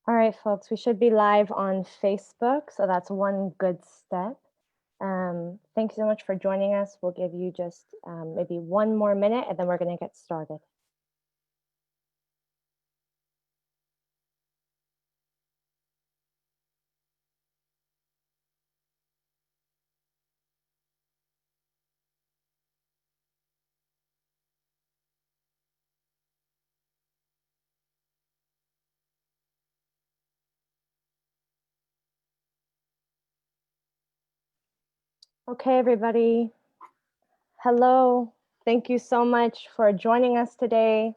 All right, folks, we should be live on Facebook, so that's one good step. Thank you so much for joining us. We'll give you just maybe one more minute and then we're going to get started. Okay, everybody. Hello. Thank you so much for joining us today.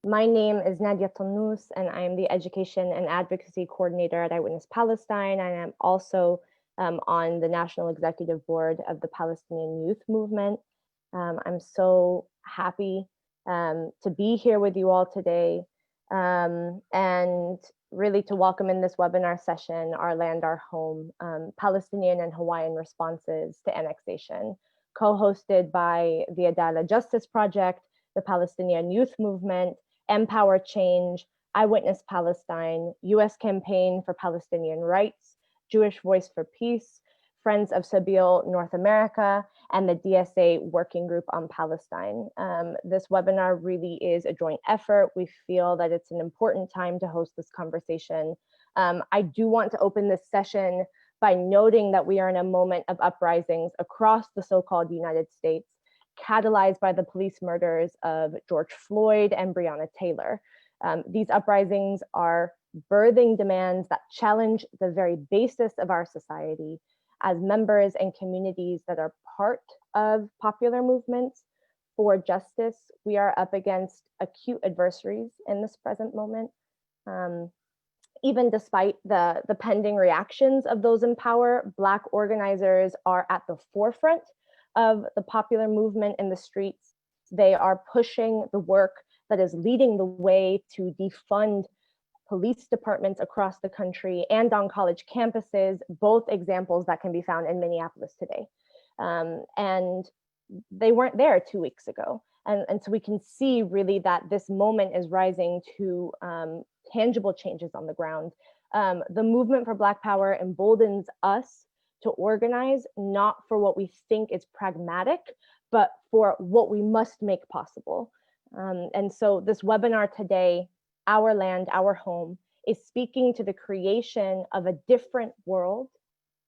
My name is Nadia Tannous, and I am the Education and Advocacy Coordinator at Eyewitness Palestine. And I'm also on the National Executive Board of the Palestinian Youth Movement. I'm so happy to be here with you all today and really to welcome in this webinar session, Our Land, Our Home, Palestinian and Hawaiian Responses to Annexation, co-hosted by the Adala Justice Project, the Palestinian Youth Movement, Empower Change, Eyewitness Palestine, US Campaign for Palestinian Rights, Jewish Voice for Peace, Friends of Sabeel North America, and the DSA Working Group on Palestine. This webinar really is a joint effort. We feel that it's an important time to host this conversation. I do want to open this session by noting that we are in a moment of uprisings across the so-called United States, catalyzed by the police murders of George Floyd and Breonna Taylor. These uprisings are birthing demands that challenge the very basis of our society. As members and communities that are part of popular movements for justice, we are up against acute adversaries in this present moment. Even despite the pending reactions of those in power, Black organizers are at the forefront of the popular movement in the streets. They are pushing the work that is leading the way to defund police departments across the country and on college campuses, both examples that can be found in Minneapolis today. And they weren't there 2 weeks ago. And so we can see really that this moment is rising to tangible changes on the ground. The movement for Black Power emboldens us to organize, not for what we think is pragmatic, but for what we must make possible. And so this webinar today, Our Land, Our Home, is speaking to the creation of a different world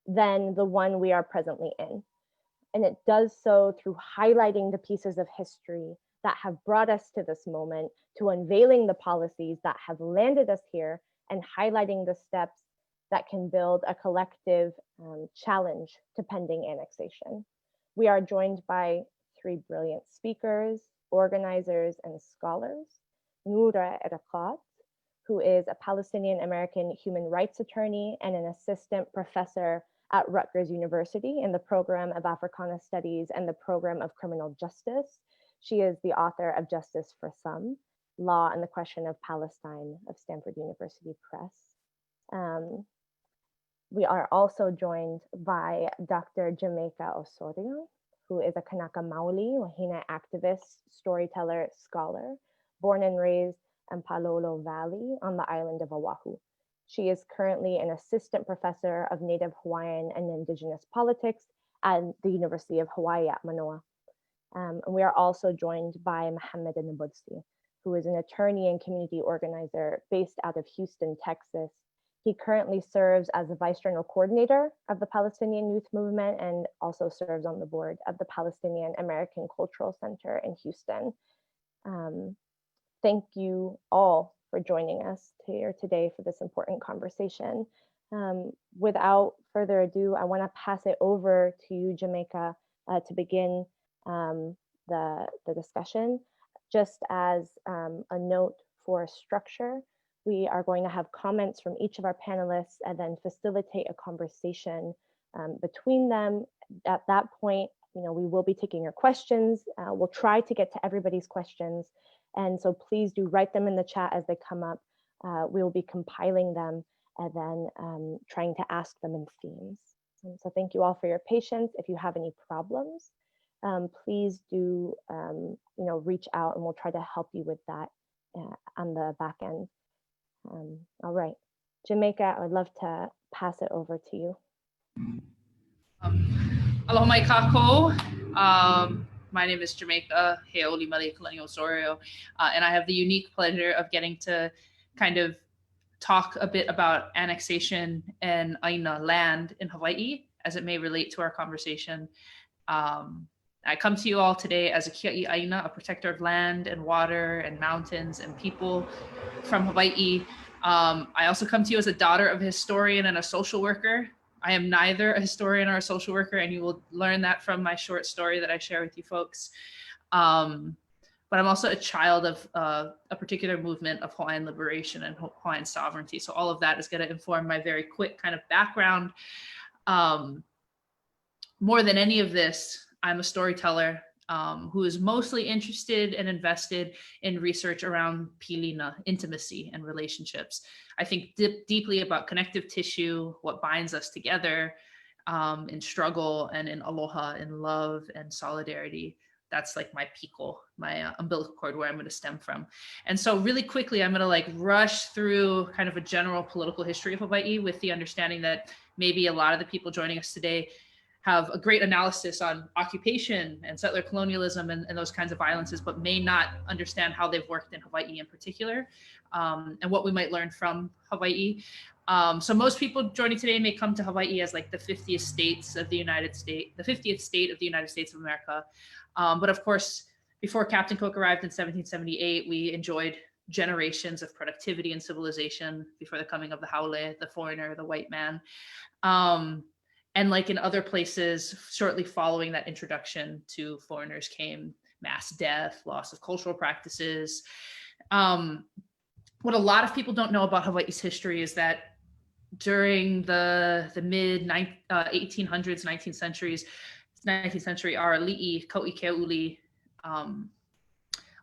than the one we are presently in. And it does so through highlighting the pieces of history that have brought us to this moment, to unveiling the policies that have landed us here, and highlighting the steps that can build a collective challenge to pending annexation. We are joined by three brilliant speakers, organizers, and scholars. Noura Erakat, who is a Palestinian American human rights attorney and an assistant professor at Rutgers University in the program of Africana Studies and the program of Criminal Justice. She is the author of Justice for Some, Law and the Question of Palestine of Stanford University Press. We are also joined by Dr. Jamaica Osorio, who is a Kanaka Maoli, Wahine activist, storyteller, scholar, born and raised in Palolo Valley on the island of Oahu. She is currently an assistant professor of Native Hawaiian and Indigenous politics at the University of Hawaii at Manoa. And we are also joined by Mohammed Nabudsi, who is an attorney and community organizer based out of Houston, Texas. He currently serves as the Vice General Coordinator of the Palestinian Youth Movement and also serves on the board of the Palestinian American Cultural Center in Houston. Thank you all for joining us here today for this important conversation. Without further ado, I want to pass it over to you, Jamaica, to begin the discussion. Just as a note for structure, we are going to have comments from each of our panelists and then facilitate a conversation between them. At that point, we will be taking your questions. We'll try to get to everybody's questions. And so please do write them in the chat as they come up. We will be compiling them and then trying to ask them in themes. And so thank you all for your patience. If you have any problems, please do reach out and we'll try to help you with that on the back end. All right. Jamaica, I would love to pass it over to you. Aloha mai kako. My name is Jamaica Heoli Mali Kalani Osorio, and I have the unique pleasure of getting to kind of talk a bit about annexation and Aina land in Hawaii as it may relate to our conversation. I come to you all today as a Kia'i Aina, a protector of land and water and mountains and people from Hawaii. I also come to you as a daughter of a historian and a social worker. I am neither a historian or a social worker, and you will learn that from my short story that I share with you folks. But I'm also a child of a particular movement of Hawaiian liberation and Hawaiian sovereignty. So all of that is going to inform my very quick kind of background. More than any of this, I'm a storyteller who is mostly interested and invested in research around pilina, intimacy and relationships. I think deeply about connective tissue, what binds us together in struggle and in aloha, in love and solidarity. That's like my piko, my umbilical cord, where I'm going to stem from. And so really quickly, I'm going to like rush through kind of a general political history of Hawaii with the understanding that maybe a lot of the people joining us today have a great analysis on occupation and settler colonialism and those kinds of violences, but may not understand how they've worked in Hawaii in particular, and what we might learn from Hawaii. So most people joining today may come to Hawaii as like the 50th state of the United States of America. But of course, before Captain Cook arrived in 1778, we enjoyed generations of productivity and civilization before the coming of the haole, the foreigner, the white man. And like in other places, shortly following that introduction to foreigners came mass death, loss of cultural practices. What a lot of people don't know about Hawaii's history is that during the mid 1800s, 19th century, our ali'i, Kau'i Keauli,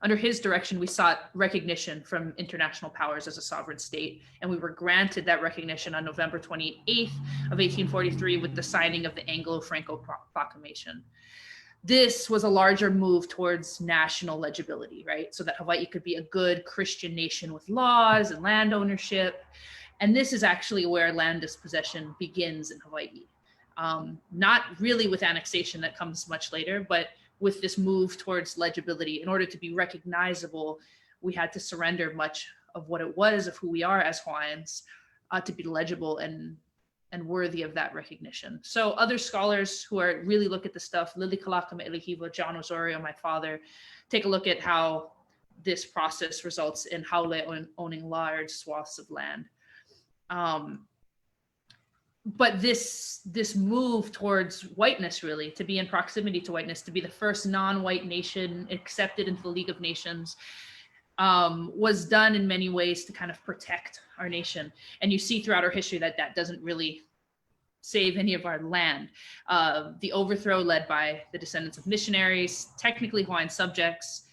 under his direction, we sought recognition from international powers as a sovereign state, and we were granted that recognition on November 28th of 1843 with the signing of the Anglo-Franco Proclamation. This was a larger move towards national legibility, right? So that Hawaii could be a good Christian nation with laws and land ownership. And this is actually where land dispossession begins in Hawaii. Not really with annexation, that comes much later, but with this move towards legibility. In order to be recognizable, we had to surrender much of what it was of who we are as Hawaiians to be legible and worthy of that recognition. So other scholars who are really look at the stuff, Lily Kalaka Me'elehiwa, John Osorio, my father, take a look at how this process results in haole owning large swaths of land. But this move towards whiteness, really, to be in proximity to whiteness, to be the first non-white nation accepted into the League of Nations, was done in many ways to kind of protect our nation. And you see throughout our history that that doesn't really save any of our land. The overthrow led by the descendants of missionaries, technically Hawaiian subjects,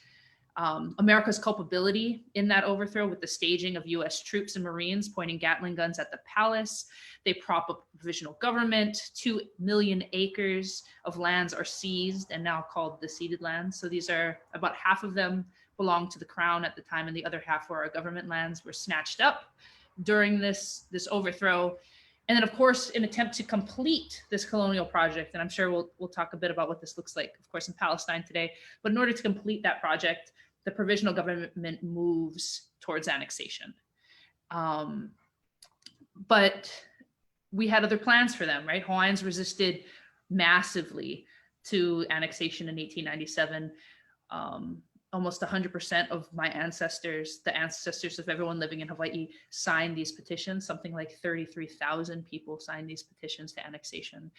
America's culpability in that overthrow with the staging of US troops and Marines pointing Gatling guns at the palace. They prop up a provisional government. 2 million acres of lands are seized and now called the ceded lands. So these are about half of them belonged to the crown at the time, and the other half were our government lands, were snatched up during this overthrow. And then, of course, in an attempt to complete this colonial project, and I'm sure we'll talk a bit about what this looks like, of course, in Palestine today. But in order to complete that project, the provisional government moves towards annexation. But we had other plans for them, right? Hawaiians resisted massively to annexation in 1897. Almost 100% of my ancestors, the ancestors of everyone living in Hawaii, signed these petitions. Something like 33,000 people signed these petitions to annexation.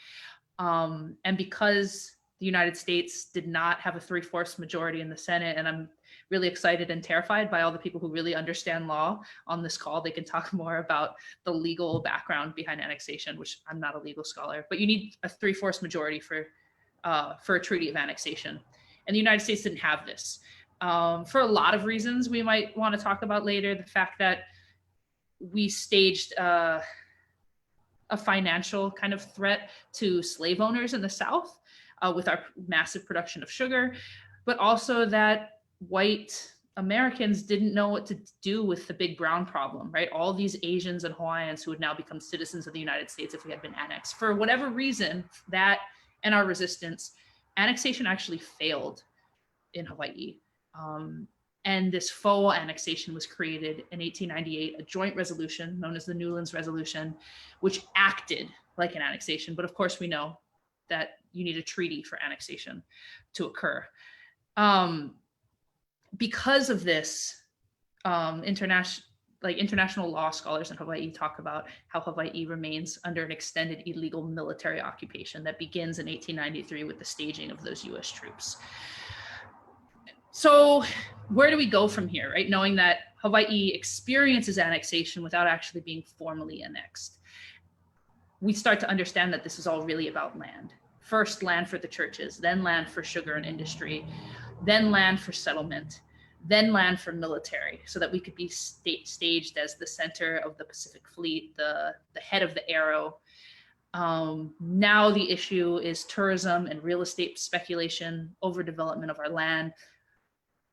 And because the United States did not have a 3/4 majority in the Senate, and I'm really excited and terrified by all the people who really understand law on this call. They can talk more about the legal background behind annexation, which I'm not a legal scholar, but you need a 3/4 majority for a treaty of annexation. And the United States didn't have this. For a lot of reasons we might want to talk about later. The fact that we staged a financial kind of threat to slave owners in the South with our massive production of sugar, but also that white Americans didn't know what to do with the big brown problem, right? All these Asians and Hawaiians who would now become citizens of the United States if we had been annexed. For whatever reason, that and our resistance, annexation actually failed in Hawaii. And this faux annexation was created in 1898, a joint resolution known as the Newlands Resolution, which acted like an annexation. But of course, we know that you need a treaty for annexation to occur. Because of this, international law scholars in Hawaii talk about how Hawaii remains under an extended illegal military occupation that begins in 1893 with the staging of those US troops. So where do we go from here, right? Knowing that Hawaii experiences annexation without actually being formally annexed. We start to understand that this is all really about land. First, land for the churches, then land for sugar and industry, then land for settlement, then land for military, so that we could be staged as the center of the Pacific Fleet, the head of the arrow. Now the issue is tourism and real estate speculation, overdevelopment of our land,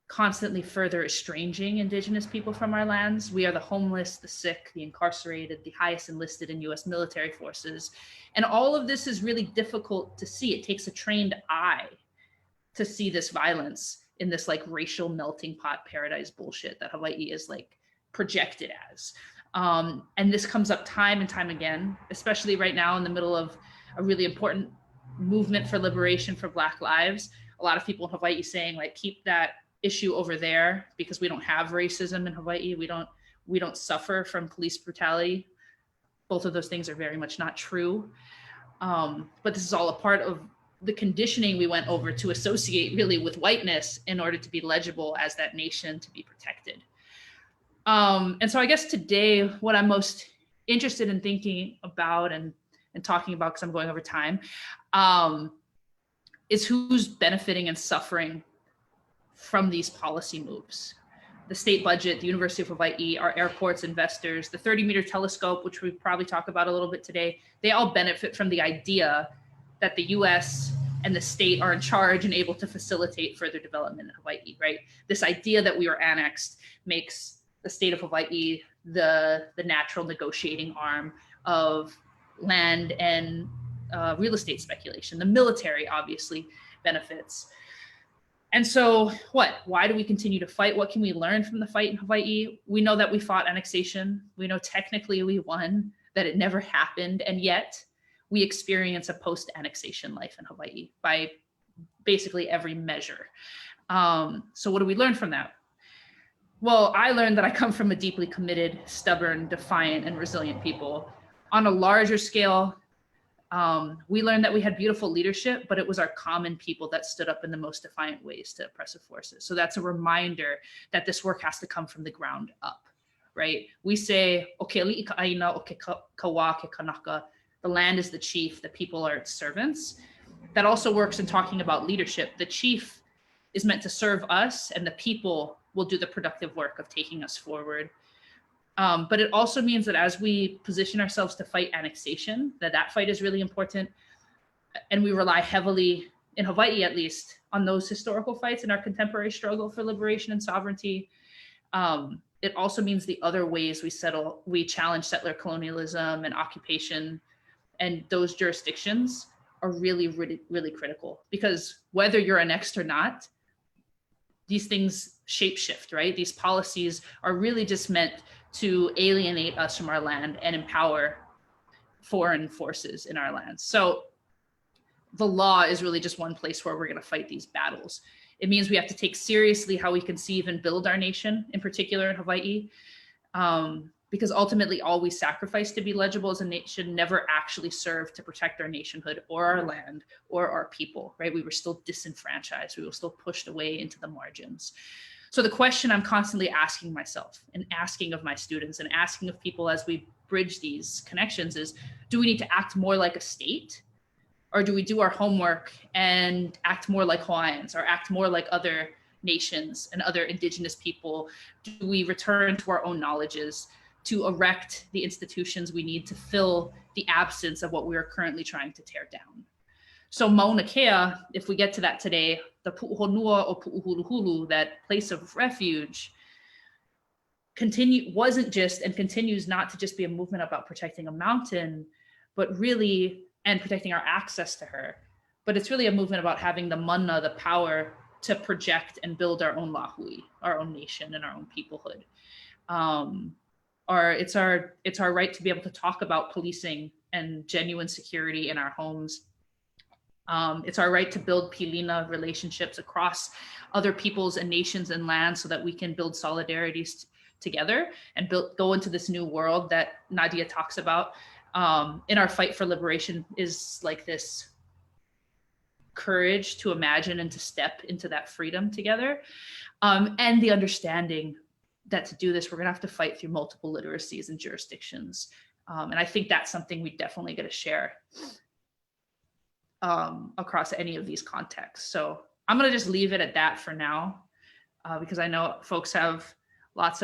constantly further estranging Indigenous people from our lands. We are the homeless, the sick, the incarcerated, the highest enlisted in US military forces. And all of this is really difficult to see. It takes a trained eye to see this violence in this like racial melting pot paradise bullshit that Hawaii is like projected as. And this comes up time and time again, especially right now in the middle of a really important movement for liberation for Black lives. A lot of people in Hawaii saying like, keep that issue over there because we don't have racism in Hawaii. We don't suffer from police brutality. Both of those things are very much not true. But this is all a part of the conditioning we went over to associate really with whiteness in order to be legible as that nation to be protected. And so I guess today, what I'm most interested in thinking about and talking about, because I'm going over time, is who's benefiting and suffering from these policy moves. The state budget, the University of Hawaii, our airports, investors, the 30-meter telescope, which we probably talk about a little bit today, they all benefit from the idea that the US and the state are in charge and able to facilitate further development in Hawaii, right? This idea that we were annexed makes the state of Hawaii the natural negotiating arm of land and real estate speculation. The military obviously benefits. And so why do we continue to fight? What can we learn from the fight in Hawaii? We know that we fought annexation. We know technically we won, that it never happened. And yet we experience a post-annexation life in Hawaii by basically every measure. So what do we learn from that? Well, I learned that I come from a deeply committed, stubborn, defiant, and resilient people. On a larger scale, we learned that we had beautiful leadership, but it was our common people that stood up in the most defiant ways to oppressive forces. So that's a reminder that this work has to come from the ground up, right? We say, the land is the chief, the people are its servants. That also works in talking about leadership. The chief is meant to serve us, and the people will do the productive work of taking us forward. But it also means that as we position ourselves to fight annexation, that fight is really important. And we rely heavily, in Hawaii at least, on those historical fights in our contemporary struggle for liberation and sovereignty. It also means the other ways we challenge settler colonialism and occupation, and those jurisdictions are really, really, really critical, because whether you're annexed or not, these things shapeshift, right? These policies are really just meant to alienate us from our land and empower foreign forces in our lands. So the law is really just one place where we're going to fight these battles. It means we have to take seriously how we conceive and build our nation, in particular in Hawaii, because ultimately all we sacrifice to be legible as a nation never actually served to protect our nationhood or our land or our people, right? We were still disenfranchised. We were still pushed away into the margins. So the question I'm constantly asking myself and asking of my students and asking of people as we bridge these connections is, do we need to act more like a state? Or do we do our homework and act more like Hawaiians, or act more like other nations and other Indigenous people? Do we return to our own knowledges to erect the institutions we need to fill the absence of what we are currently trying to tear down? So Mauna Kea, if we get to that today, the pu'uhonua or pu'uhuluhulu, that place of refuge, wasn't just and continues not to just be a movement about protecting a mountain, but really, and protecting our access to her, but it's really a movement about having the mana, the power to project and build our own lahui, our own nation and our own peoplehood. It's our right to be able to talk about policing and genuine security in our homes. It's our right to build pilina relationships across other peoples and nations and lands so that we can build solidarities together and go into this new world that Nadia talks about. In our fight for liberation is like this courage to imagine and to step into that freedom together. And the understanding that to do this, we're gonna have to fight through multiple literacies and jurisdictions. And I think that's something we definitely gotta share across any of these contexts. So I'm gonna just leave it at that for now, because I know folks have lots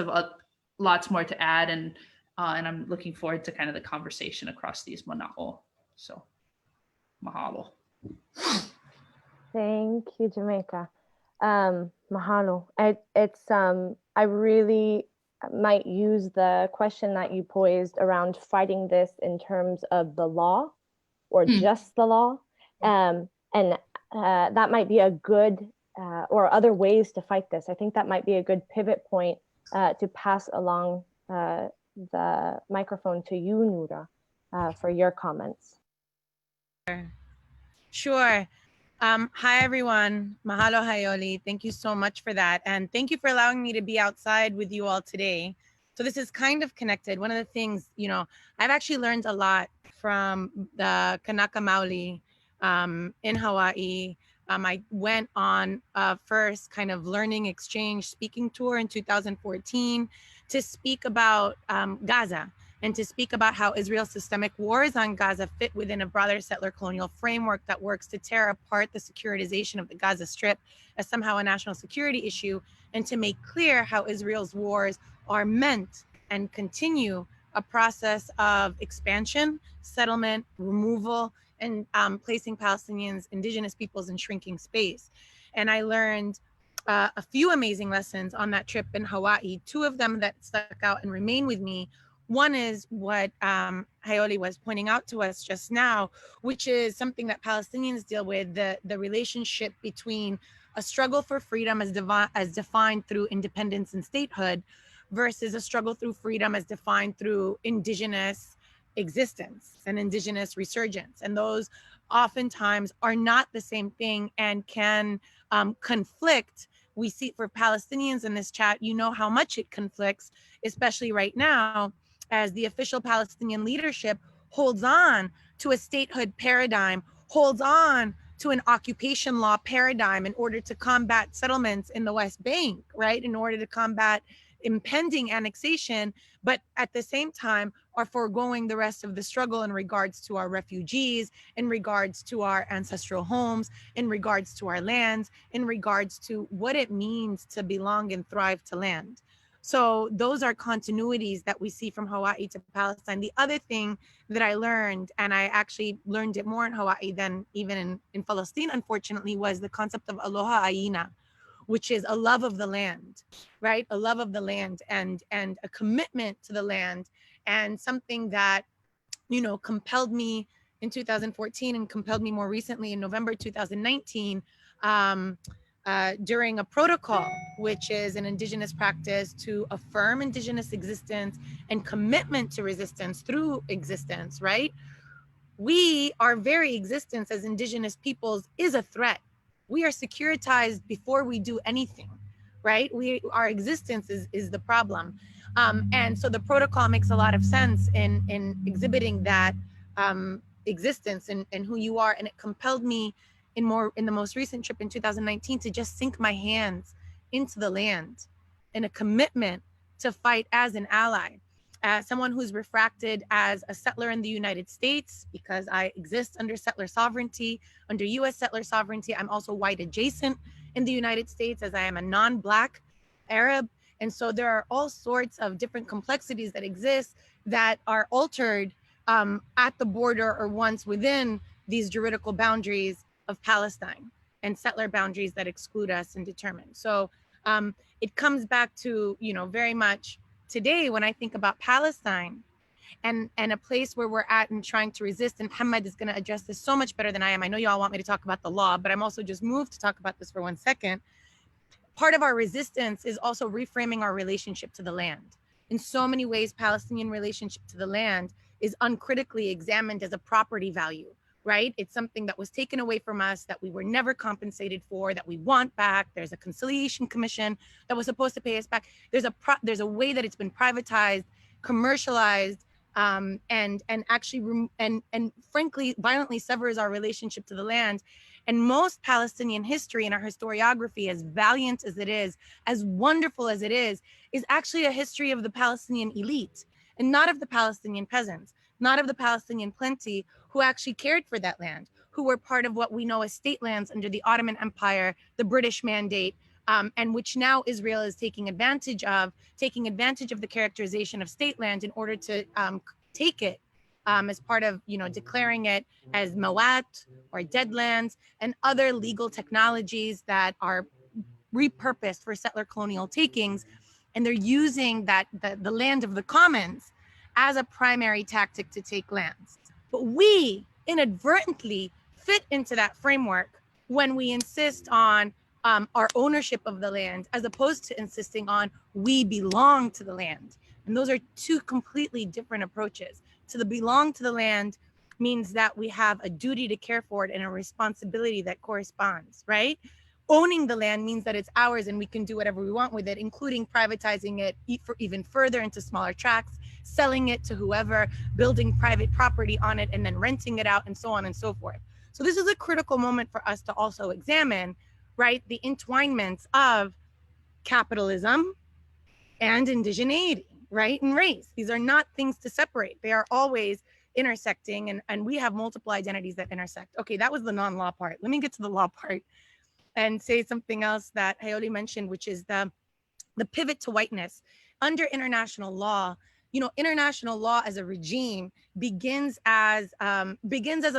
more to add, and I'm looking forward to kind of the conversation across these manaho. So mahalo. Thank you, Jamaica. Mahalo. I really might use the question that you posed around fighting this in terms of the law or just the law. And that might be a good, or other ways to fight this. I think that might be a good pivot point to pass along the microphone to you, Nura, for your comments. Sure. Hi, everyone. Mahalo, Hayoli. Thank you so much for that. And thank you for allowing me to be outside with you all today. So this is kind of connected. One of the things, I've actually learned a lot from the Kanaka Maoli in Hawaii. I went on a first kind of learning exchange speaking tour in 2014 to speak about Gaza and to speak about how Israel's systemic wars on Gaza fit within a broader settler colonial framework that works to tear apart the securitization of the Gaza Strip as somehow a national security issue, and to make clear how Israel's wars are meant and continue a process of expansion, settlement, removal, and placing Palestinians, indigenous peoples in shrinking space. And I learned a few amazing lessons on that trip in Hawaii, two of them that stuck out and remain with me. One is what Hayoli was pointing out to us just now, which is something that Palestinians deal with, the relationship between a struggle for freedom as defined through independence and statehood versus a struggle through freedom as defined through indigenous existence and indigenous resurgence. And those oftentimes are not the same thing and can conflict. We see for Palestinians in this chat, how much it conflicts, especially right now, as the official Palestinian leadership holds on to a statehood paradigm, holds on to an occupation law paradigm in order to combat settlements in the West Bank, right? In order to combat impending annexation, but at the same time are foregoing the rest of the struggle in regards to our refugees, in regards to our ancestral homes, in regards to our lands, in regards to what it means to belong and thrive to land. So those are continuities that we see from Hawaii to Palestine. The other thing that I learned, and I actually learned it more in Hawaii than even in Palestine, unfortunately, was the concept of aloha aina, which is a love of the land, right? A love of the land and a commitment to the land, and something that, compelled me in 2014 and compelled me more recently in November 2019, during a protocol, which is an indigenous practice to affirm indigenous existence and commitment to resistance through existence, right? Our very existence as indigenous peoples is a threat. We are securitized before we do anything, right? Our existence is the problem. And so the protocol makes a lot of sense in exhibiting that existence and who you are. And it compelled me in the most recent trip in 2019 to just sink my hands into the land in a commitment to fight as an ally. As someone who's refracted as a settler in the United States, because I exist under settler sovereignty, under US settler sovereignty, I'm also white adjacent in the United States as I am a non-Black Arab. And so there are all sorts of different complexities that exist that are altered at the border or once within these juridical boundaries of Palestine and settler boundaries that exclude us and determine. So it comes back to, very much today when I think about Palestine and a place where we're at and trying to resist, and Muhammad is going to address this so much better than I am. I know you all want me to talk about the law, but I'm also just moved to talk about this for 1 second. Part of our resistance is also reframing our relationship to the land. In so many ways, Palestinian relationship to the land is uncritically examined as a property value, right? It's something that was taken away from us, that we were never compensated for, that we want back. There's a conciliation commission that was supposed to pay us back. There's a way that it's been privatized, commercialized, and actually and frankly violently severs our relationship to the land. And most Palestinian history in our historiography, as valiant as it is, as wonderful as it is actually a history of the Palestinian elite and not of the Palestinian peasants, not of the Palestinian plenty who actually cared for that land, who were part of what we know as state lands under the Ottoman Empire, the British Mandate, and which now Israel is taking advantage of the characterization of state land in order to take it as part of, declaring it as Mawat or dead lands and other legal technologies that are repurposed for settler colonial takings. And they're using the land of the commons as a primary tactic to take lands. But we inadvertently fit into that framework when we insist on our ownership of the land, as opposed to insisting on we belong to the land. And those are two completely different approaches. To belong to the land means that we have a duty to care for it and a responsibility that corresponds, right? Owning the land means that it's ours and we can do whatever we want with it, including privatizing it even further into smaller tracts, selling it to whoever, building private property on it, and then renting it out, and so on and so forth. So this is a critical moment for us to also examine, right, the entwinements of capitalism and indigeneity, right, and race. These are not things to separate. They are always intersecting, and we have multiple identities that intersect. Okay, that was the non-law part. Let me get to the law part and say something else that Hayoli mentioned, which is the pivot to whiteness. Under international law, international law as a regime begins as a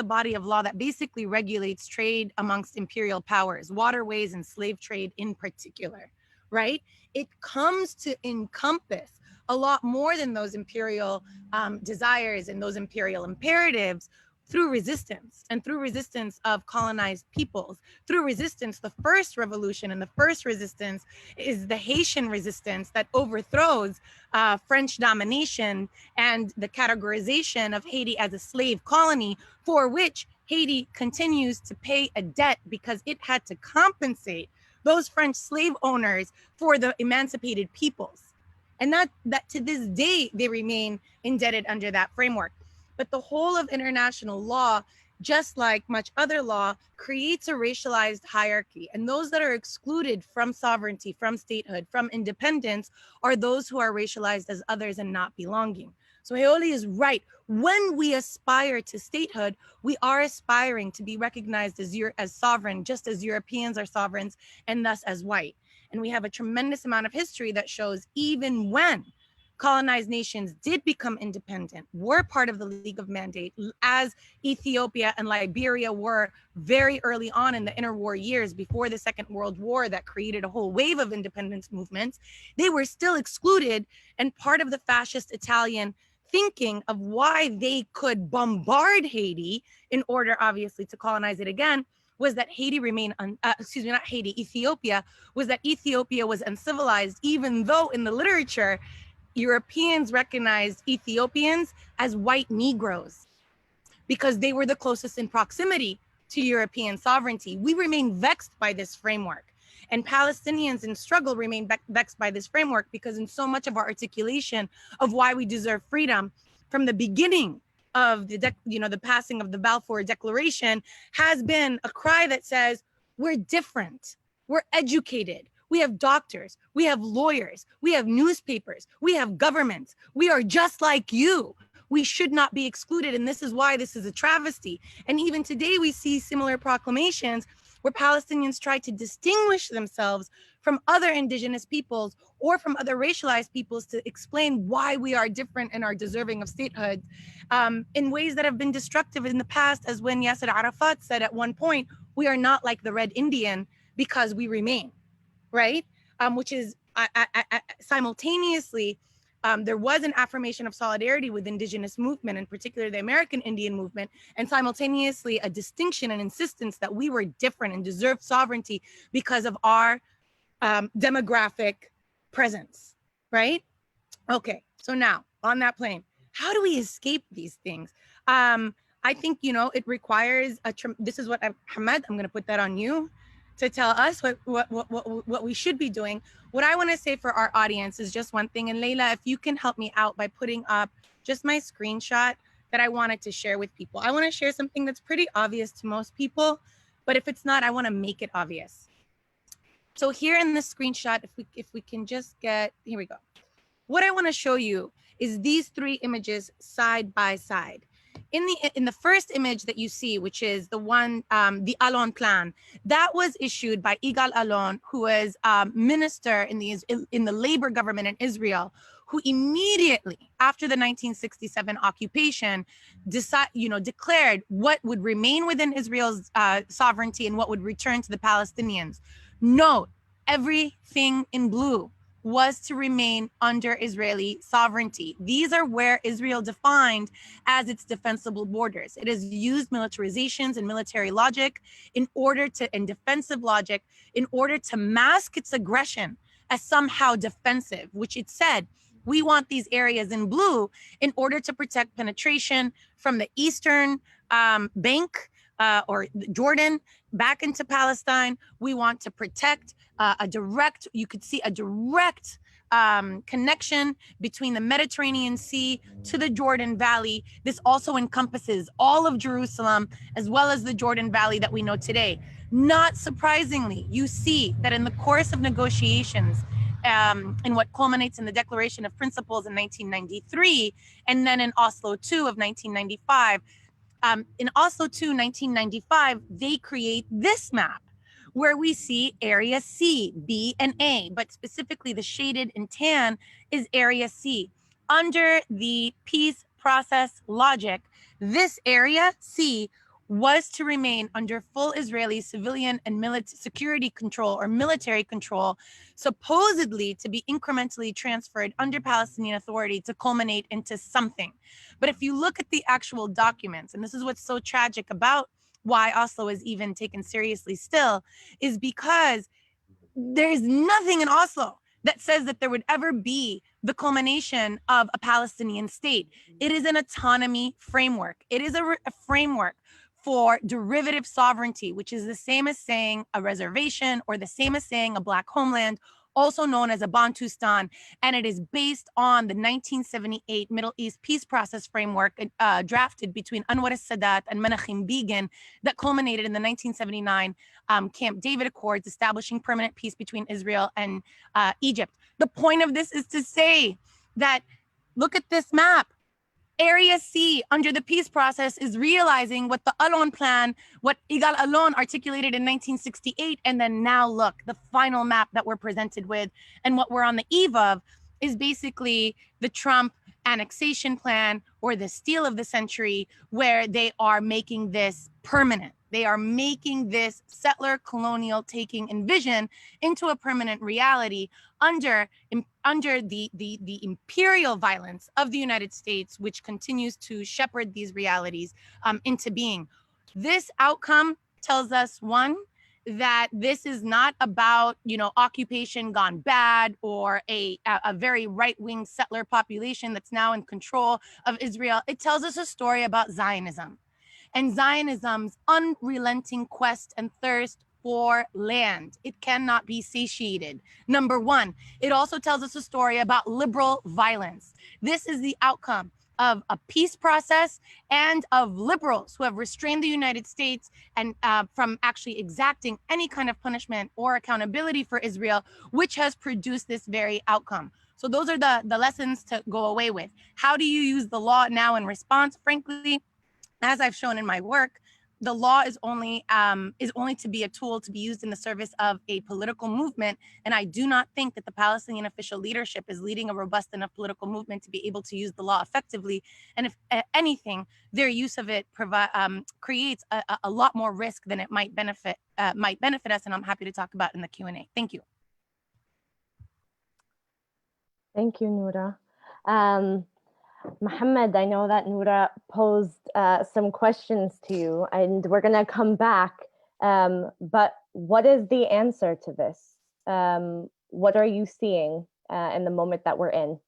body of law that basically regulates trade amongst imperial powers, waterways and slave trade in particular, right? It comes to encompass a lot more than those imperial desires and those imperial imperatives through resistance, and through resistance of colonized peoples, through resistance. The first revolution and the first resistance is the Haitian resistance that overthrows French domination and the categorization of Haiti as a slave colony, for which Haiti continues to pay a debt because it had to compensate those French slave owners for the emancipated peoples. And that to this day, they remain indebted under that framework. But the whole of international law, just like much other law, creates a racialized hierarchy. And those that are excluded from sovereignty, from statehood, from independence are those who are racialized as others and not belonging. So Hayoli is right. When we aspire to statehood, we are aspiring to be recognized as sovereign, just as Europeans are sovereigns and thus as white. And we have a tremendous amount of history that shows even when colonized nations did become independent, were part of the League of Mandate, as Ethiopia and Liberia were very early on in the interwar years before the Second World War that created a whole wave of independence movements. They were still excluded, and part of the fascist Italian thinking of why they could bombard Haiti in order, obviously, to colonize it again was that Ethiopia was that Ethiopia was uncivilized, even though in the literature, Europeans recognized Ethiopians as white Negroes because they were the closest in proximity to European sovereignty. We remain vexed by this framework, and Palestinians in struggle remain vexed by this framework because in so much of our articulation of why we deserve freedom from the beginning of the passing of the Balfour Declaration has been a cry that says, we're different, we're educated, we have doctors, we have lawyers, we have newspapers, we have governments. We are just like you. We should not be excluded. And this is why this is a travesty. And even today we see similar proclamations where Palestinians try to distinguish themselves from other indigenous peoples or from other racialized peoples to explain why we are different and are deserving of statehood, in ways that have been destructive in the past, as when Yasser Arafat said at one point, we are not like the Red Indian because we remain, right? Which is simultaneously, there was an affirmation of solidarity with indigenous movement, in particular the American Indian movement, and simultaneously a distinction and insistence that we were different and deserved sovereignty because of our demographic presence, right? Okay, so now on that plane, how do we escape these things? I think, you know, it requires this is what Hamed, I'm going to put that on you to tell us what we should be doing. What I want to say for our audience is just one thing. And Leila, if you can help me out by putting up just my screenshot that I wanted to share with people. I want to share something that's pretty obvious to most people, but if it's not, I want to make it obvious. So here in this screenshot, if we can just get, here we go. What I want to show you is these three images side by side. In the first image that you see, which is the one, the Alon plan, that was issued by Yigal Alon, who was minister in the labor government in Israel, who immediately after the 1967 occupation declared what would remain within Israel's sovereignty and what would return to the Palestinians. Note, everything in blue was to remain under Israeli sovereignty. These are where Israel defined as its defensible borders. It has used militarizations and military logic and defensive logic in order to mask its aggression as somehow defensive, which it said, we want these areas in blue in order to protect penetration from the eastern bank or Jordan back into Palestine. We want to protect you could see a direct connection between the Mediterranean Sea to the Jordan Valley. This also encompasses all of Jerusalem, as well as the Jordan Valley that we know today. Not surprisingly, you see that in the course of negotiations, in what culminates in the Declaration of Principles in 1993, and then in Oslo II of 1995, in Oslo II, 1995, they create this map, where we see area C, B, and A, but specifically the shaded in tan is area C. Under the peace process logic, this area C was to remain under full Israeli civilian and security control or military control, supposedly to be incrementally transferred under Palestinian Authority to culminate into something. But if you look at the actual documents, and this is what's so tragic about why Oslo is even taken seriously still, is because there's nothing in Oslo that says that there would ever be the culmination of a Palestinian state. It is an autonomy framework. It is a framework for derivative sovereignty, which is the same as saying a reservation or the same as saying a black homeland, also known as a Bantustan, and it is based on the 1978 Middle East Peace Process Framework drafted between Anwar al-Sadat and Menachem Begin that culminated in the 1979 Camp David Accords, establishing permanent peace between Israel and Egypt. The point of this is to say that, look at this map. Area C under the peace process is realizing what the Alon plan, what Yigal Alon articulated in 1968, and then now look, the final map that we're presented with and what we're on the eve of is basically the Trump annexation plan or the steal of the century, where they are making this permanent. They are making this settler colonial taking and vision into a permanent reality under the imperial violence of the United States, which continues to shepherd these realities into being. This outcome tells us, one, that this is not about, occupation gone bad or a very right-wing settler population that's now in control of Israel. It tells us a story about Zionism and Zionism's unrelenting quest and thirst for land. It cannot be satiated. Number one, it also tells us a story about liberal violence. This is the outcome of a peace process and of liberals who have restrained the United States and from actually exacting any kind of punishment or accountability for Israel, which has produced this very outcome. So those are the lessons to go away with. How do you use the law now in response? Frankly, as I've shown in my work, the law is only to be a tool to be used in the service of a political movement. And I do not think that the Palestinian official leadership is leading a robust enough political movement to be able to use the law effectively. And if anything, their use of it creates a lot more risk than it might benefit us. And I'm happy to talk about in the Q&A. Thank you. Thank you, Noura. Mohammed, I know that Noura posed some questions to you, and we're going to come back. But what is the answer to this? What are you seeing in the moment that we're in?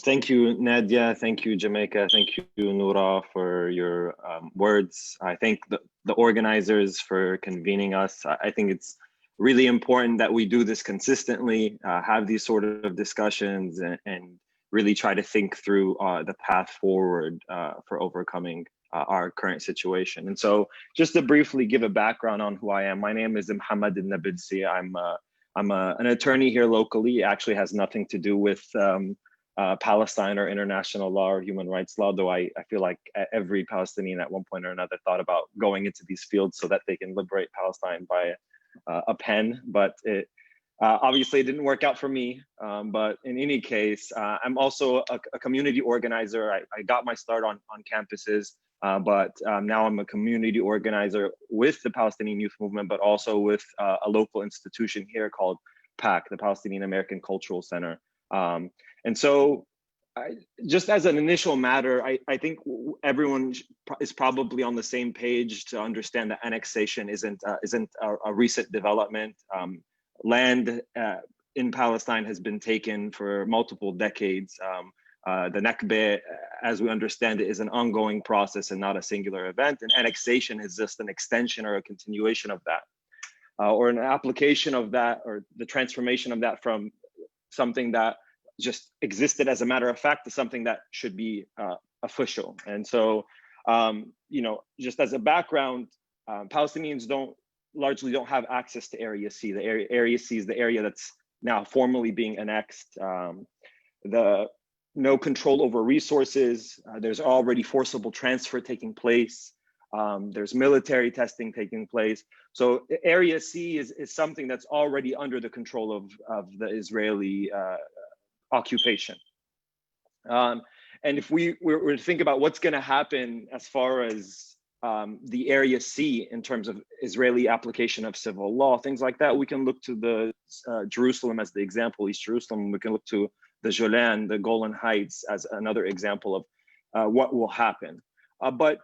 Thank you, Nadia. Thank you, Jamaica. Thank you, Noura, for your words. I thank the organizers for convening us. I think it's really important that we do this consistently, have these sort of discussions, and really try to think through the path forward for overcoming our current situation. And so just to briefly give a background on who I am, my name is Mohammed Al-Nabidsi. I'm an attorney here locally. It actually has nothing to do with Palestine or international law or human rights law, though I feel like every Palestinian at one point or another thought about going into these fields so that they can liberate Palestine by a pen, but it obviously didn't work out for me. But in any case, I'm also a community organizer. I got my start on campuses, but now I'm a community organizer with the Palestinian Youth Movement, but also with a local institution here called PAC, the Palestinian American Cultural Center. And so just as an initial matter, I think everyone is probably on the same page to understand that annexation isn't a recent development. Land in Palestine has been taken for multiple decades. The Nakba, as we understand it, is an ongoing process and not a singular event. And annexation is just an extension or a continuation of that, or an application of that, or the transformation of that from something that just existed as a matter of fact to something that should be official. And so, just as a background, Palestinians largely don't have access to Area C. The Area C is the area that's now formally being annexed. No control over resources. There's already forcible transfer taking place. There's military testing taking place. So Area C is something that's already under the control of the Israeli occupation. And if we were to think about what's going to happen as far as the Area C in terms of Israeli application of civil law, things like that, we can look to the Jerusalem as the example, East Jerusalem. We can look to the Jolan, the Golan Heights, as another example of what will happen. But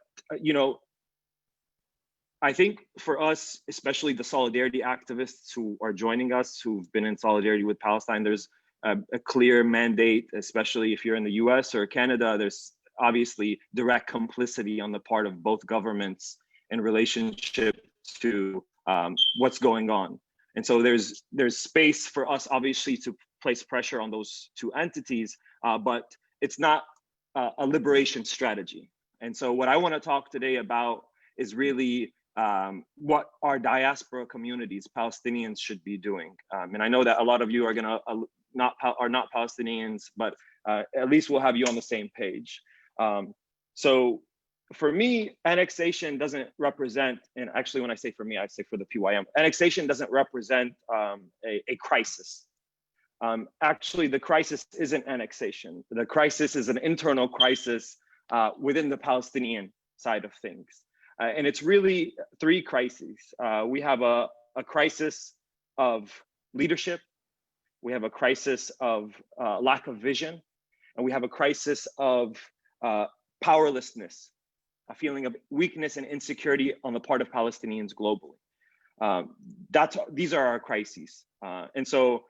I think for us, especially the solidarity activists who are joining us, who've been in solidarity with Palestine, there's a clear mandate, especially if you're in the US or Canada. There's obviously direct complicity on the part of both governments in relationship to what's going on. And so there's space for us, obviously, to place pressure on those two entities, but it's not a liberation strategy. And so what I want to talk today about is really what our diaspora communities, Palestinians, should be doing. And I know that a lot of you are are not Palestinians, but at least we'll have you on the same page. So for me, annexation doesn't represent, and actually when I say for me, I say for the PYM, annexation doesn't represent a crisis. Actually, the crisis isn't annexation. The crisis is an internal crisis within the Palestinian side of things. And it's really three crises. We have a crisis of leadership. We have a crisis of lack of vision, and we have a crisis of powerlessness, a feeling of weakness and insecurity on the part of Palestinians globally. These are our crises. And so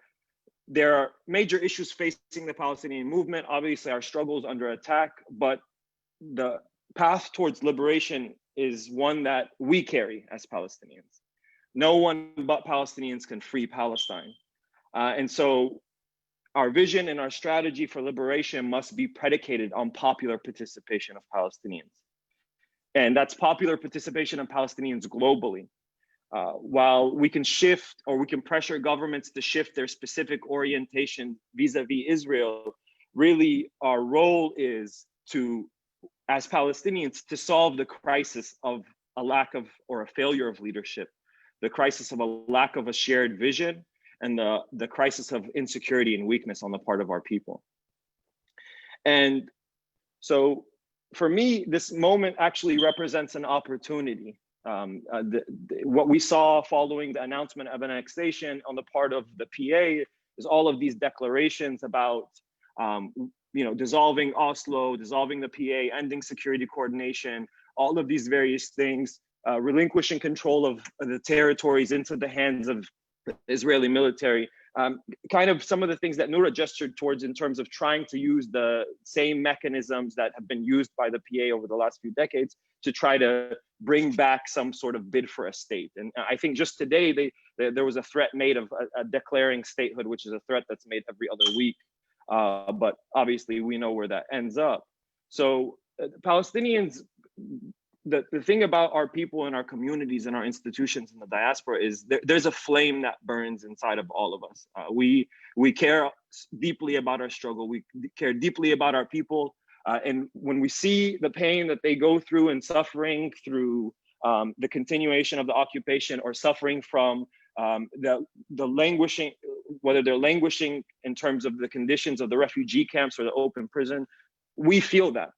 there are major issues facing the Palestinian movement. Obviously, our struggle is under attack, but the path towards liberation is one that we carry as Palestinians. No one but Palestinians can free Palestine. And so our vision and our strategy for liberation must be predicated on popular participation of Palestinians. And that's popular participation of Palestinians globally. While we can shift, or we can pressure governments to shift their specific orientation vis-a-vis Israel, really our role is to as Palestinians to solve the crisis of a lack of or a failure of leadership, the crisis of a lack of a shared vision, and the crisis of insecurity and weakness on the part of our people. And so for me, this moment actually represents an opportunity. What we saw following the announcement of annexation on the part of the PA is all of these declarations about dissolving Oslo, dissolving the PA, ending security coordination, all of these various things, relinquishing control of the territories into the hands of the Israeli military. Kind of some of the things that Noura gestured towards in terms of trying to use the same mechanisms that have been used by the PA over the last few decades to try to bring back some sort of bid for a state. And I think just today, there was a threat made of declaring statehood, which is a threat that's made every other week. But obviously we know where that ends up. So Palestinians, the thing about our people and our communities and our institutions in the diaspora is there's a flame that burns inside of all of us. We care deeply about our struggle. We care deeply about our people. And when we see the pain that they go through and suffering through the continuation of the occupation, or suffering from the languishing, whether they're languishing in terms of the conditions of the refugee camps or the open prison, we feel that.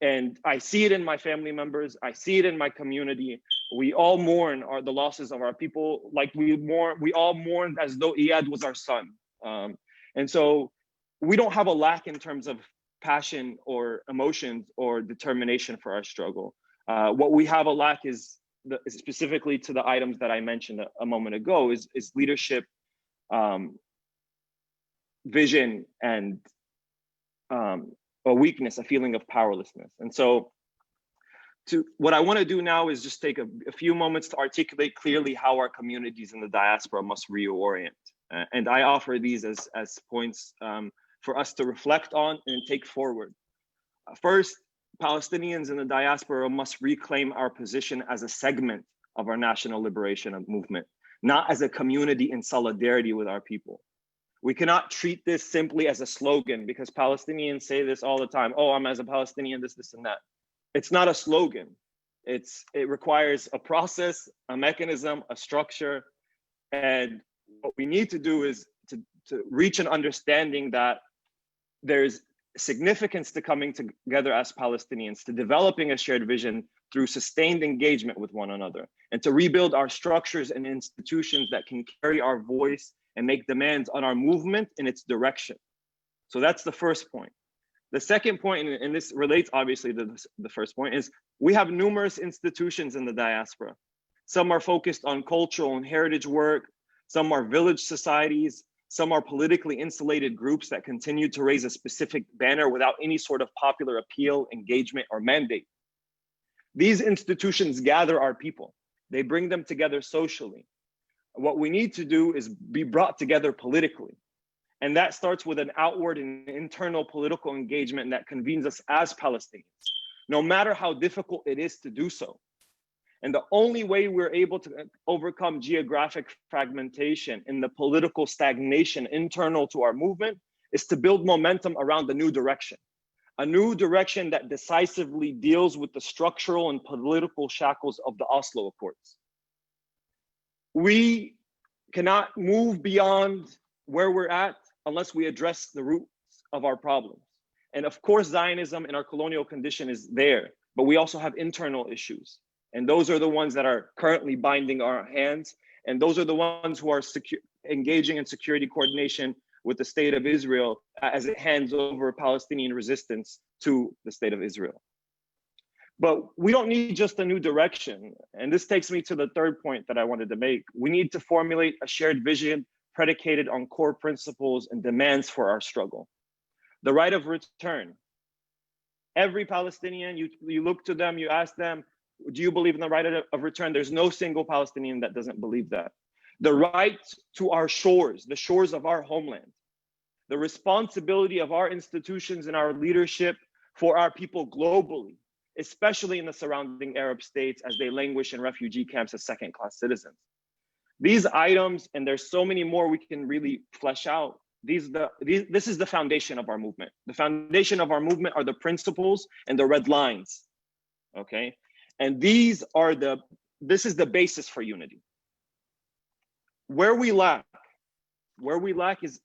And I see it in my family members. I see it in my community. We all mourn the losses of our people, like we all mourn as though Iyad was our son. And so we don't have a lack in terms of passion or emotions or determination for our struggle. What we have a lack is specifically to the items that I mentioned a moment ago is leadership, vision, and a weakness, a feeling of powerlessness. And so what I want to do now is just take a few moments to articulate clearly how our communities in the diaspora must reorient. And I offer these as points for us to reflect on and take forward. First, Palestinians in the diaspora must reclaim our position as a segment of our national liberation movement, not as a community in solidarity with our people. We cannot treat this simply as a slogan, because Palestinians say this all the time. Oh, I'm as a Palestinian, this, and that. It's not a slogan. It requires a process, a mechanism, a structure. And what we need to do is to reach an understanding that there's significance to coming together as Palestinians, to developing a shared vision through sustained engagement with one another, and to rebuild our structures and institutions that can carry our voice and make demands on our movement in its direction. So that's the first point. The second point, and this relates obviously to the first point, is we have numerous institutions in the diaspora. Some are focused on cultural and heritage work. Some are village societies. Some are politically insulated groups that continue to raise a specific banner without any sort of popular appeal, engagement, or mandate. These institutions gather our people. They bring them together socially. What we need to do is be brought together politically. And that starts with an outward and internal political engagement that convenes us as Palestinians, no matter how difficult it is to do so. And the only way we're able to overcome geographic fragmentation and the political stagnation internal to our movement is to build momentum around a new direction that decisively deals with the structural and political shackles of the Oslo Accords. We cannot move beyond where we're at unless we address the roots of our problems. And of course, Zionism and our colonial condition is there, but we also have internal issues. And those are the ones that are currently binding our hands. And those are the ones who are engaging in security coordination with the state of Israel as it hands over Palestinian resistance to the state of Israel. But we don't need just a new direction. And this takes me to the third point that I wanted to make. We need to formulate a shared vision predicated on core principles and demands for our struggle. The right of return. Every Palestinian, you look to them, you ask them, do you believe in the right of return? There's no single Palestinian that doesn't believe that. The right to our shores, the shores of our homeland. The responsibility of our institutions and our leadership for our people globally, especially in the surrounding Arab states as they languish in refugee camps as second-class citizens. These items, and there's so many more we can really flesh out, This is the foundation of our movement. The foundation of our movement are the principles and the red lines, okay? And this is the basis for unity. Where we lack is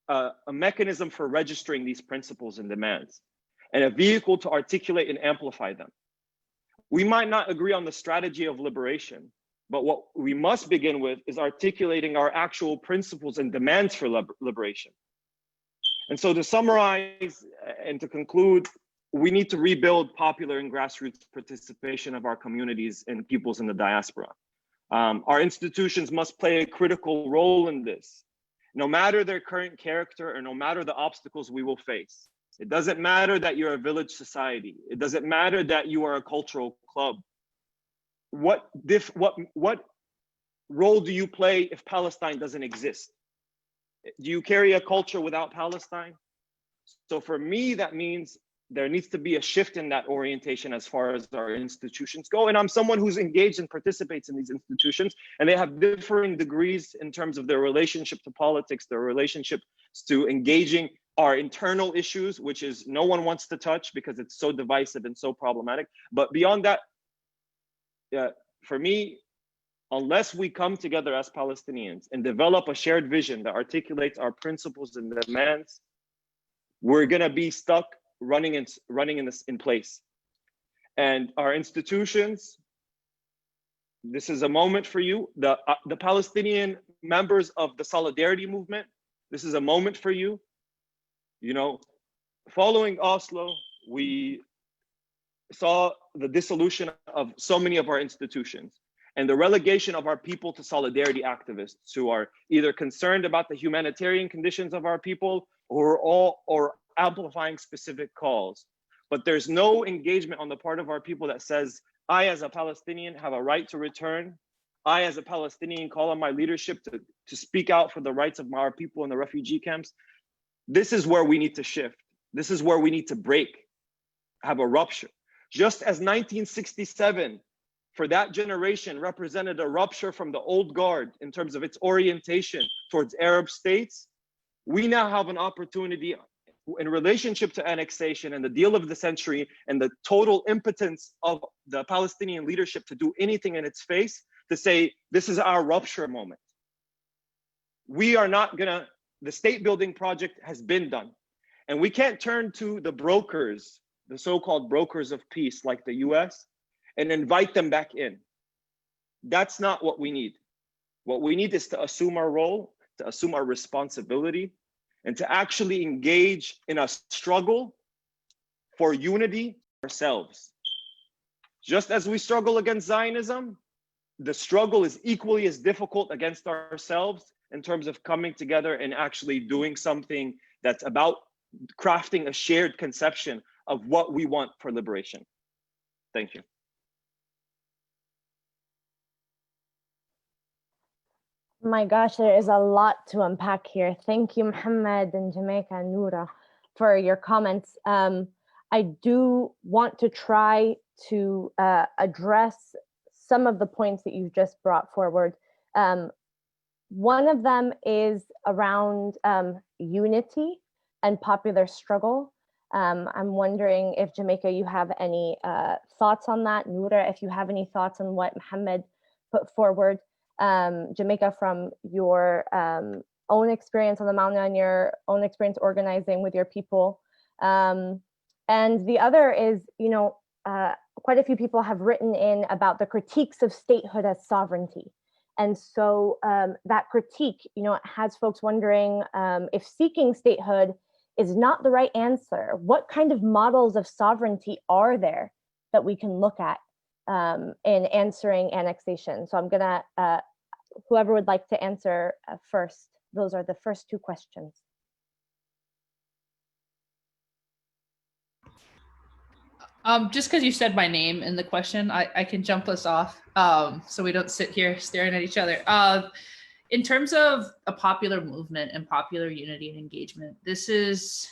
a mechanism for registering these principles and demands, and a vehicle to articulate and amplify them. We might not agree on the strategy of liberation, but what we must begin with is articulating our actual principles and demands for liberation. And so to summarize and to conclude, we need to rebuild popular and grassroots participation of our communities and peoples in the diaspora. Our institutions must play a critical role in this, no matter their current character or no matter the obstacles we will face. It doesn't matter that you're a village society. It doesn't matter that you are a cultural club. What role do you play if Palestine doesn't exist? Do you carry a culture without Palestine? So for me, that means there needs to be a shift in that orientation as far as our institutions go. And I'm someone who's engaged and participates in these institutions, and they have differing degrees in terms of their relationship to politics, their relationship to engaging our internal issues, which is no one wants to touch because it's so divisive and so problematic. But beyond that, for me, unless we come together as Palestinians and develop a shared vision that articulates our principles and demands, we're gonna be stuck running in place. And our institutions, this is a moment for you. The Palestinian members of the Solidarity Movement, this is a moment for you. You know, following Oslo, we saw the dissolution of so many of our institutions and the relegation of our people to solidarity activists who are either concerned about the humanitarian conditions of our people or amplifying specific calls. But there's no engagement on the part of our people that says, I as a Palestinian have a right to return. I as a Palestinian call on my leadership to speak out for the rights of our people in the refugee camps. This is where we need to shift. This is where we need to break, have a rupture. Just as 1967, for that generation, represented a rupture from the old guard in terms of its orientation towards Arab states, we now have an opportunity in relationship to annexation and the deal of the century and the total impotence of the Palestinian leadership to do anything in its face, to say, this is our rupture moment. We are not gonna, the state building project has been done. And we can't turn to the brokers, the so-called brokers of peace like the US, and invite them back in. That's not what we need. What we need is to assume our role, to assume our responsibility, and to actually engage in a struggle for unity ourselves. Just as we struggle against Zionism, the struggle is equally as difficult against ourselves in terms of coming together and actually doing something that's about crafting a shared conception of what we want for liberation. Thank you. My gosh, there is a lot to unpack here. Thank you, Mohammed and Jamaica and Noura, for your comments. I do want to try to address some of the points that you've just brought forward. One of them is around unity and popular struggle. I'm wondering if, Jamaica, you have any thoughts on that? Noura, if you have any thoughts on what Mohammed put forward. Jamaica, from your own experience on the Mauna and your own experience organizing with your people. And the other is, you know, quite a few people have written in about the critiques of statehood as sovereignty. And so that critique, you know, has folks wondering if seeking statehood is not the right answer. What kind of models of sovereignty are there that we can look at in answering annexation? So I'm gonna, whoever would like to answer first, those are the first two questions. Just because you said my name in the question, I can jump us off so we don't sit here staring at each other. In terms of a popular movement and popular unity and engagement, this is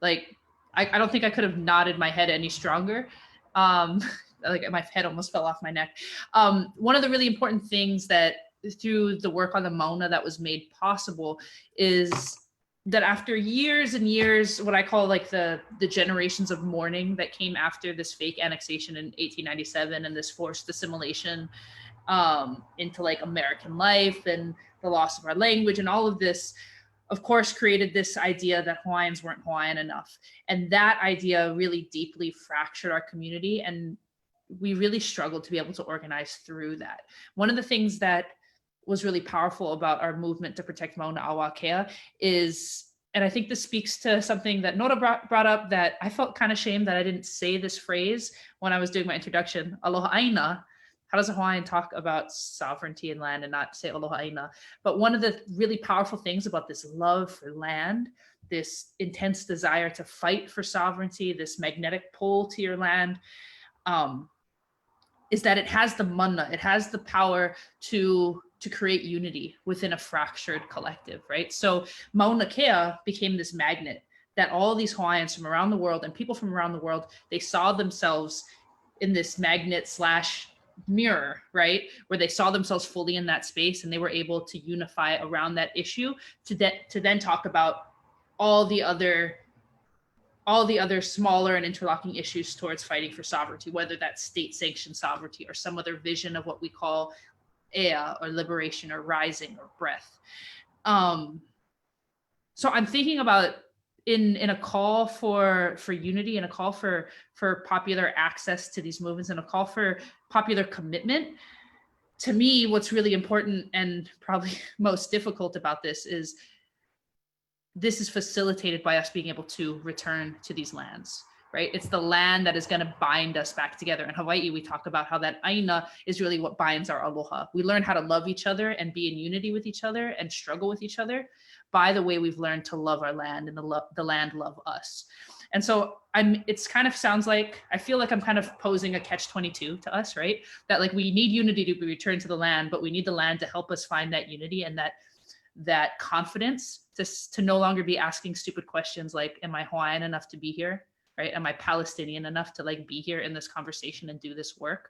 like, I don't think I could have nodded my head any stronger. Like my head almost fell off my neck. One of the really important things that through the work on the Mauna that was made possible is that after years and years, what I call like the generations of mourning that came after this fake annexation in 1897 and this forced assimilation into like American life and the loss of our language and all of this, of course, created this idea that Hawaiians weren't Hawaiian enough. And that idea really deeply fractured our community. And we really struggled to be able to organize through that. One of the things that was really powerful about our movement to protect Mauna Kea is, and I think this speaks to something that Nora brought up, that I felt kind of shamed that I didn't say this phrase when I was doing my introduction, aloha aina. How does a Hawaiian talk about sovereignty and land and not say aloha aina? But one of the really powerful things about this love for land, this intense desire to fight for sovereignty, this magnetic pull to your land, is that it has the mana, it has the power to create unity within a fractured collective, right? So Mauna Kea became this magnet that all these Hawaiians from around the world and people from around the world, they saw themselves in this magnet slash mirror, right? Where they saw themselves fully in that space and they were able to unify around that issue to then talk about all the other smaller and interlocking issues towards fighting for sovereignty, whether that's state-sanctioned sovereignty or some other vision of what we call ea, or liberation, or rising, or breath. So I'm thinking about in a call for unity, and a call for popular access to these movements, and a call for popular commitment. To me, what's really important and probably most difficult about this is facilitated by us being able to return to these lands, right? It's the land that is going to bind us back together. In Hawaii, we talk about how that aina is really what binds our aloha. We learn how to love each other and be in unity with each other and struggle with each other by the way we've learned to love our land and the land love us. And so it's kind of sounds like, I feel like I'm kind of posing a catch-22 to us, right? That like we need unity to be returned to the land, but we need the land to help us find that unity and that confidence to no longer be asking stupid questions like, am I Hawaiian enough to be here, right? Am I Palestinian enough to like be here in this conversation and do this work?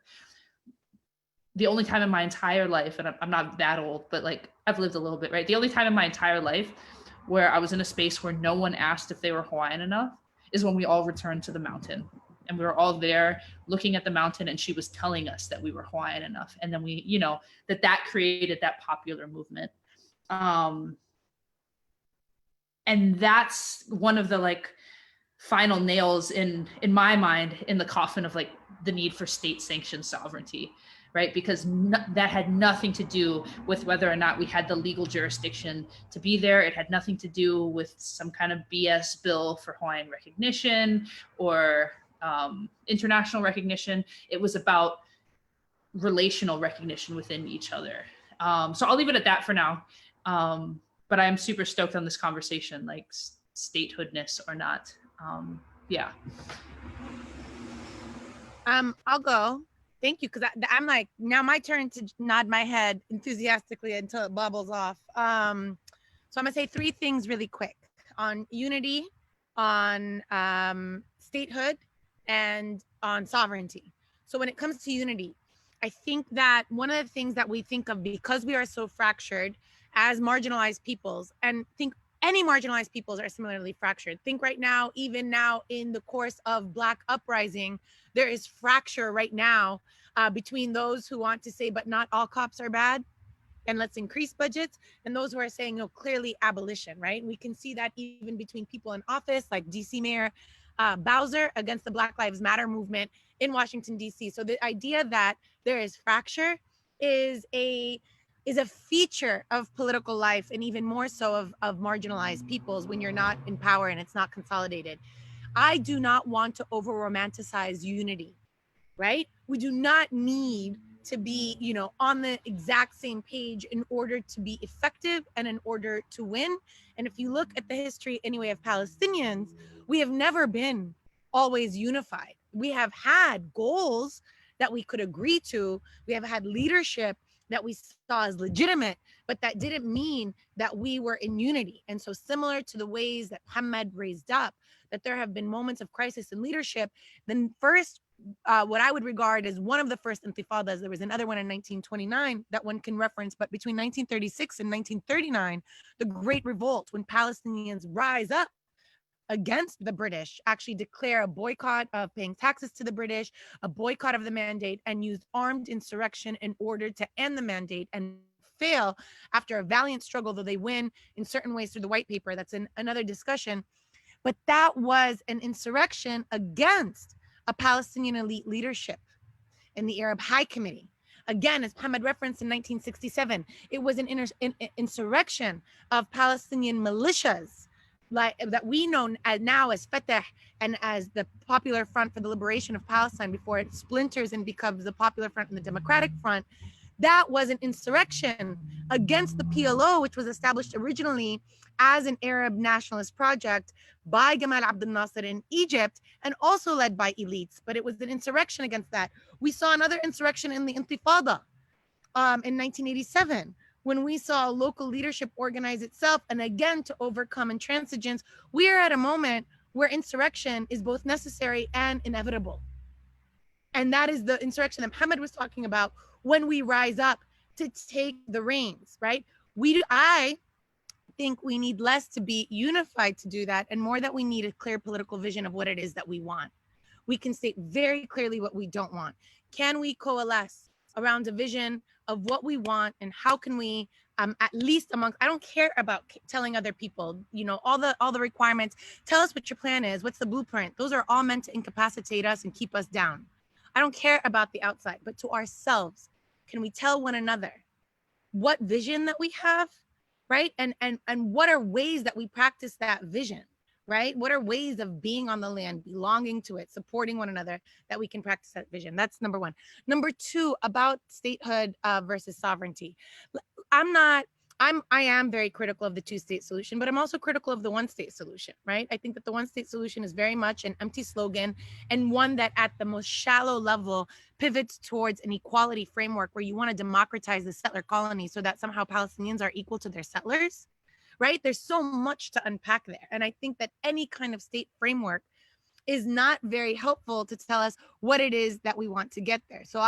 The only time in my entire life, and I'm not that old, but like I've lived a little bit, right? The only time in my entire life where I was in a space where no one asked if they were Hawaiian enough is when we all returned to the mountain. And we were all there looking at the mountain and she was telling us that we were Hawaiian enough. And then we, that created that popular movement. And that's one of the like final nails in my mind in the coffin of like the need for state sanctioned sovereignty, right? Because that had nothing to do with whether or not we had the legal jurisdiction to be there. It had nothing to do with some kind of BS bill for Hawaiian recognition or international recognition. It was about relational recognition within each other. So I'll leave it at that for now. But I'm super stoked on this conversation, like statehoodness or not. Yeah. I'll go. Thank you, because I'm like, now my turn to nod my head enthusiastically until it bubbles off. So I'm gonna say three things really quick on unity, on statehood, and on sovereignty. So when it comes to unity, I think that one of the things that we think of, because we are so fractured as marginalized peoples, and think any marginalized peoples are similarly fractured. Think right now, even now in the course of Black uprising, there is fracture right now between those who want to say, but not all cops are bad, and let's increase budgets, and those who are saying, no, clearly abolition, right? We can see that even between people in office, like DC Mayor Bowser against the Black Lives Matter movement in Washington, DC. So the idea that there is fracture is a feature of political life, and even more so of marginalized peoples when you're not in power and it's not consolidated. I do not want to over romanticize unity, right? We do not need to be, on the exact same page in order to be effective and in order to win. And if you look at the history anyway of Palestinians, we have never been always unified. We have had goals that we could agree to. We have had leadership that we saw as legitimate, but that didn't mean that we were in unity. And so similar to the ways that Muhammad raised up, that there have been moments of crisis in leadership, then first what I would regard as one of the first intifadas. There was another one in 1929 that one can reference, but between 1936 and 1939, the Great Revolt, when Palestinians rise up against the British, actually declare a boycott of paying taxes to the British, a boycott of the mandate, and used armed insurrection in order to end the mandate, and fail after a valiant struggle, though they win in certain ways through the white paper. That's another discussion. But that was an insurrection against a Palestinian elite leadership in the Arab High Committee. Again, as Mohammed referenced in 1967, it was an insurrection of Palestinian militias, like that we know now as Fatah and as the Popular Front for the Liberation of Palestine, before it splinters and becomes the Popular Front and the Democratic Front. That was an insurrection against the PLO, which was established originally as an Arab nationalist project by Gamal Abdel Nasser in Egypt, and also led by elites, but it was an insurrection against that. We saw another insurrection in the Intifada in 1987, when we saw local leadership organize itself, and again, to overcome intransigence. We are at a moment where insurrection is both necessary and inevitable. And that is the insurrection that Mohammed was talking about, when we rise up to take the reins, right? I think we need less to be unified to do that, and more that we need a clear political vision of what it is that we want. We can state very clearly what we don't want. Can we coalesce around a vision of what we want, and how can we, at least amongst, I don't care about telling other people, you know, all the requirements. Tell us what your plan is. What's the blueprint? Those are all meant to incapacitate us and keep us down. I don't care about the outside, but to ourselves, can we tell one another what vision that we have, right? And what are ways that we practice that vision, right? What are ways of being on the land, belonging to it, supporting one another, that we can practice that vision? That's number one. Number two, about statehood versus sovereignty. I am very critical of the two-state solution, but I'm also critical of the one-state solution, right? I think that the one-state solution is very much an empty slogan, and one that at the most shallow level pivots towards an equality framework where you want to democratize the settler colony so that somehow Palestinians are equal to their settlers, right? There's so much to unpack there. And I think that any kind of state framework is not very helpful to tell us what it is that we want to get there. So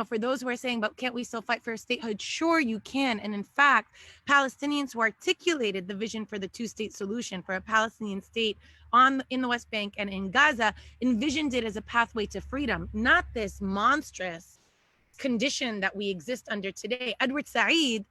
for those who are saying, but can't we still fight for statehood? Sure, you can. And in fact, Palestinians who articulated the vision for the two-state solution, for a Palestinian state in the West Bank and in Gaza, envisioned it as a pathway to freedom, not this monstrous condition that we exist under today. Edward Said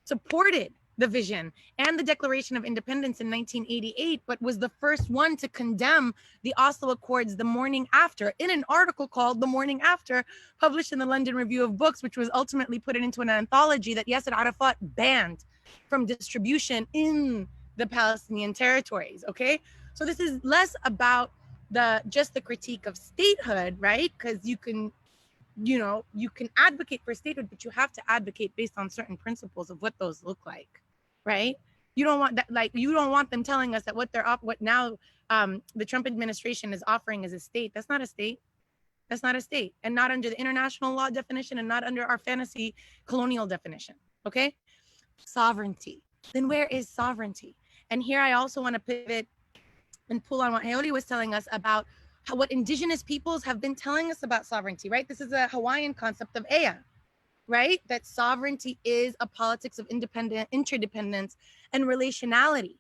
supported the vision and the Declaration of Independence in 1988, but was the first one to condemn the Oslo Accords the morning after, in an article called The Morning After, published in the London Review of Books, which was ultimately put into an anthology that Yasser Arafat banned from distribution in the Palestinian territories, okay? So this is less about just the critique of statehood, right? Because you can advocate for statehood, but you have to advocate based on certain principles of what those look like, right? You don't want that, like, you don't want them telling us that what the Trump administration is offering is a state. That's not a state. That's not a state, and not under the international law definition, and not under our fantasy colonial definition, okay? Sovereignty. Then where is sovereignty? And here I also want to pivot and pull on what Hayoli was telling us about what indigenous peoples have been telling us about sovereignty, right? This is a Hawaiian concept of Ea, right? That sovereignty is a politics of interdependence and relationality.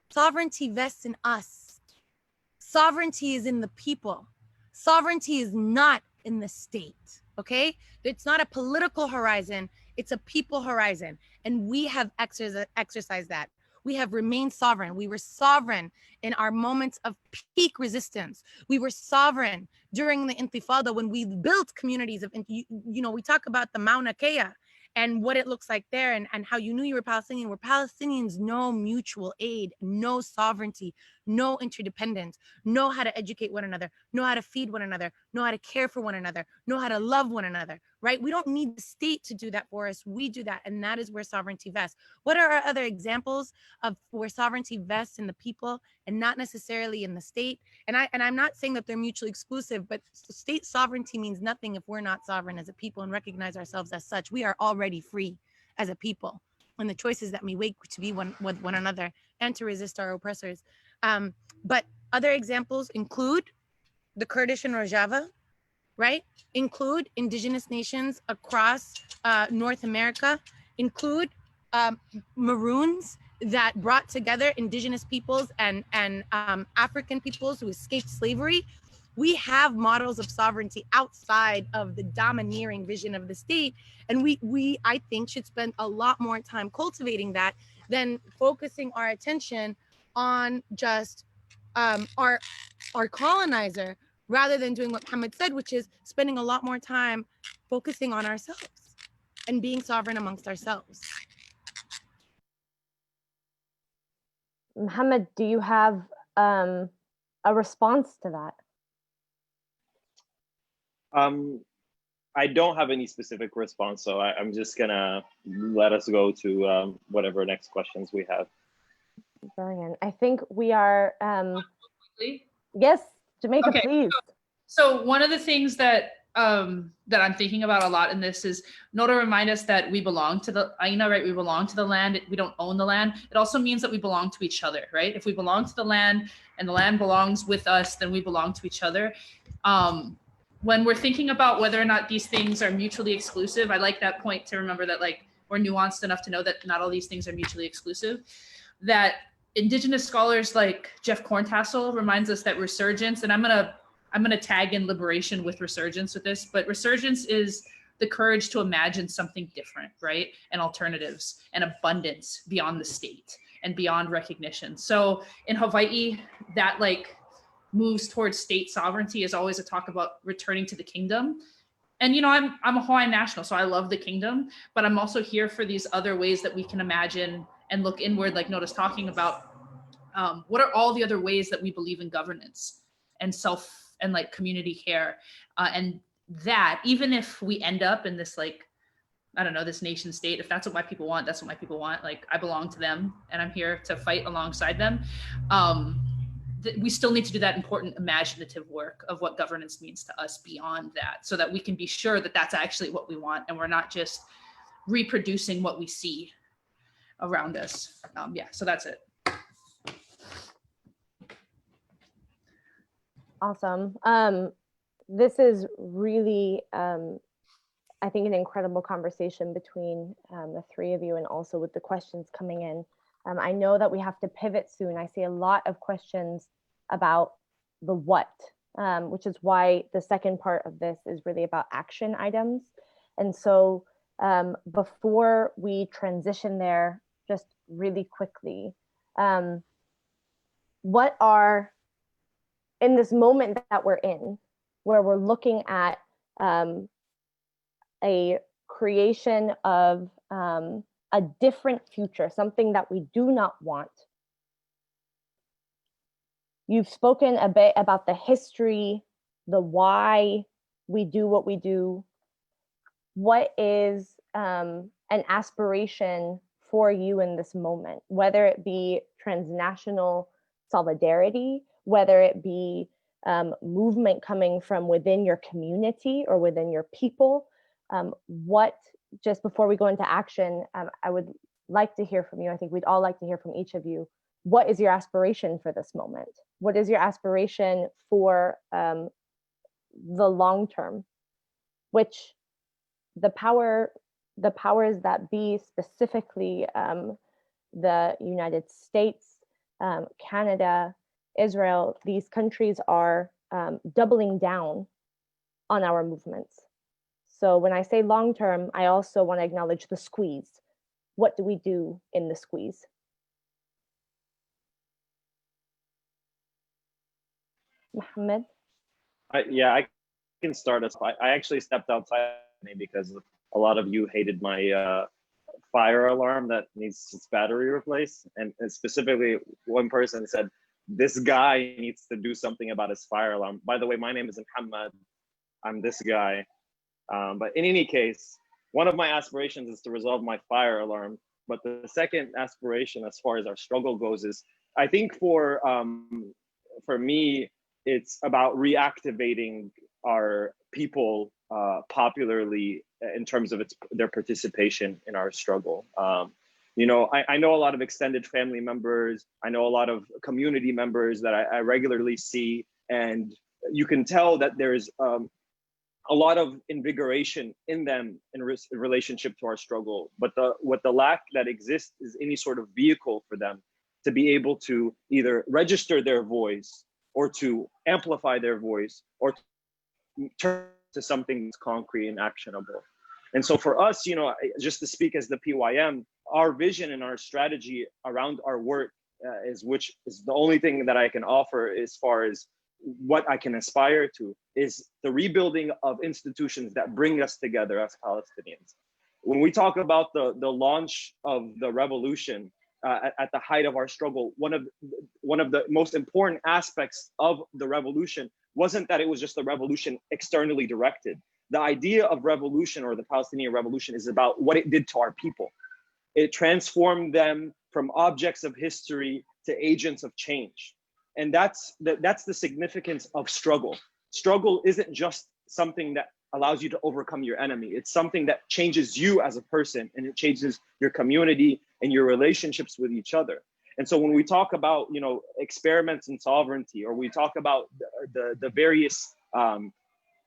Sovereignty vests in us. Sovereignty is in the people. Sovereignty is not in the state, okay? It's not a political horizon, it's a people horizon. And we have exercised that. We have remained sovereign. We were sovereign in our moments of peak resistance. We were sovereign during the Intifada when we built communities of, we talk about the Mauna Kea and what it looks like there, and how you knew you were Palestinian. Where Palestinians know mutual aid, know sovereignty, know interdependence, know how to educate one another, know how to feed one another, know how to care for one another, know how to love one another, right? We don't need the state to do that for us. We do that, and that is where sovereignty vests. What are our other examples of where sovereignty vests in the people and not necessarily in the state? And I'm not saying that they're mutually exclusive, but state sovereignty means nothing if we're not sovereign as a people and recognize ourselves as such. We are already free as a people, and the choices that we make to be one with one another and to resist our oppressors. But other examples include the Kurdish in Rojava, right? Include Indigenous nations across North America, include Maroons that brought together Indigenous peoples and African peoples who escaped slavery. We have models of sovereignty outside of the domineering vision of the state. And we I think, should spend a lot more time cultivating that than focusing our attention on just our colonizer, rather than doing what Muhammad said, which is spending a lot more time focusing on ourselves and being sovereign amongst ourselves. Muhammad, do you have a response to that? I don't have any specific response, so I'm just gonna let us go to whatever next questions we have. Brilliant. I think we are, Quickly? yes, Jamaica, Okay. please. So one of the things that that I'm thinking about a lot in this is to remind us that we belong to the Aina, right? We belong to the land. We don't own the land. It also means that we belong to each other, right? If we belong to the land and the land belongs with us, then we belong to each other. When we're thinking about whether or not these things are mutually exclusive, I like that point to remember that, like, we're nuanced enough to know that not all these things are mutually exclusive. That Indigenous scholars like Jeff Corntassel reminds us that resurgence, and I'm gonna tag in liberation with resurgence with this, but resurgence is the courage to imagine something different, right? And alternatives and abundance beyond the state and beyond recognition. So in Hawaii, that like moves towards state sovereignty is always a talk about returning to the kingdom. And you know, I'm a Hawaiian national, so I love the kingdom, but I'm also here for these other ways that we can imagine and look inward, like Noda's talking about. What are all the other ways that we believe in governance and self and like community care? And that, even if we end up in this, like, I don't know, this nation state, if that's what my people want, that's what my people want. Like, I belong to them and I'm here to fight alongside them. We still need to do that important imaginative work of what governance means to us beyond that, so that we can be sure that that's actually what we want and we're not just reproducing what we see around us. Yeah, so that's it. Awesome. This is really, I think, an incredible conversation between the three of you, and also with the questions coming in. I know that we have to pivot soon. I see a lot of questions about the what, which is why the second part of this is really about action items. And so before we transition there, just really quickly, what are, in this moment that we're in, where we're looking at a creation of a different future, something that we do not want. You've spoken a bit about the history, the why we do what we do. What is an aspiration for you in this moment, whether it be transnational solidarity, whether it be movement coming from within your community or within your people? What, just before we go into action, I would like to hear from you. I think we'd all like to hear from each of you. What is your aspiration for this moment? What is your aspiration for the long term, which the powers that be, specifically the United States, Canada, Israel, these countries are doubling down on our movements. So when I say long term, I also want to acknowledge the squeeze. What do we do in the squeeze? Mohammed? I can start us. I actually stepped outside because a lot of you hated my fire alarm that needs its battery replaced. And specifically, one person said, this guy needs to do something about his fire alarm. By the way, my name is Muhammad. I'm this guy. But in any case, one of my aspirations is to resolve my fire alarm. But the second aspiration, as far as our struggle goes, is I think for me, it's about reactivating our people popularly in terms of their participation in our struggle. You know, I know a lot of extended family members. I know a lot of community members that I regularly see, and you can tell that there's a lot of invigoration in them in relationship to our struggle. But what the lack that exists is any sort of vehicle for them to be able to either register their voice or to amplify their voice or to turn to something that's concrete and actionable. And so for us, you know, just to speak as the PYM, our vision and our strategy around our work which is the only thing that I can offer as far as what I can aspire to, is the rebuilding of institutions that bring us together as Palestinians. When we talk about the launch of the revolution at the height of our struggle, one of the most important aspects of the revolution wasn't that it was just a revolution externally directed. The idea of revolution, or the Palestinian revolution, is about what it did to our people. It transformed them from objects of history to agents of change. And that's the significance of struggle. Struggle isn't just something that allows you to overcome your enemy. It's something that changes you as a person, and it changes your community and your relationships with each other. And so when we talk about, you know, experiments in sovereignty, or we talk about the various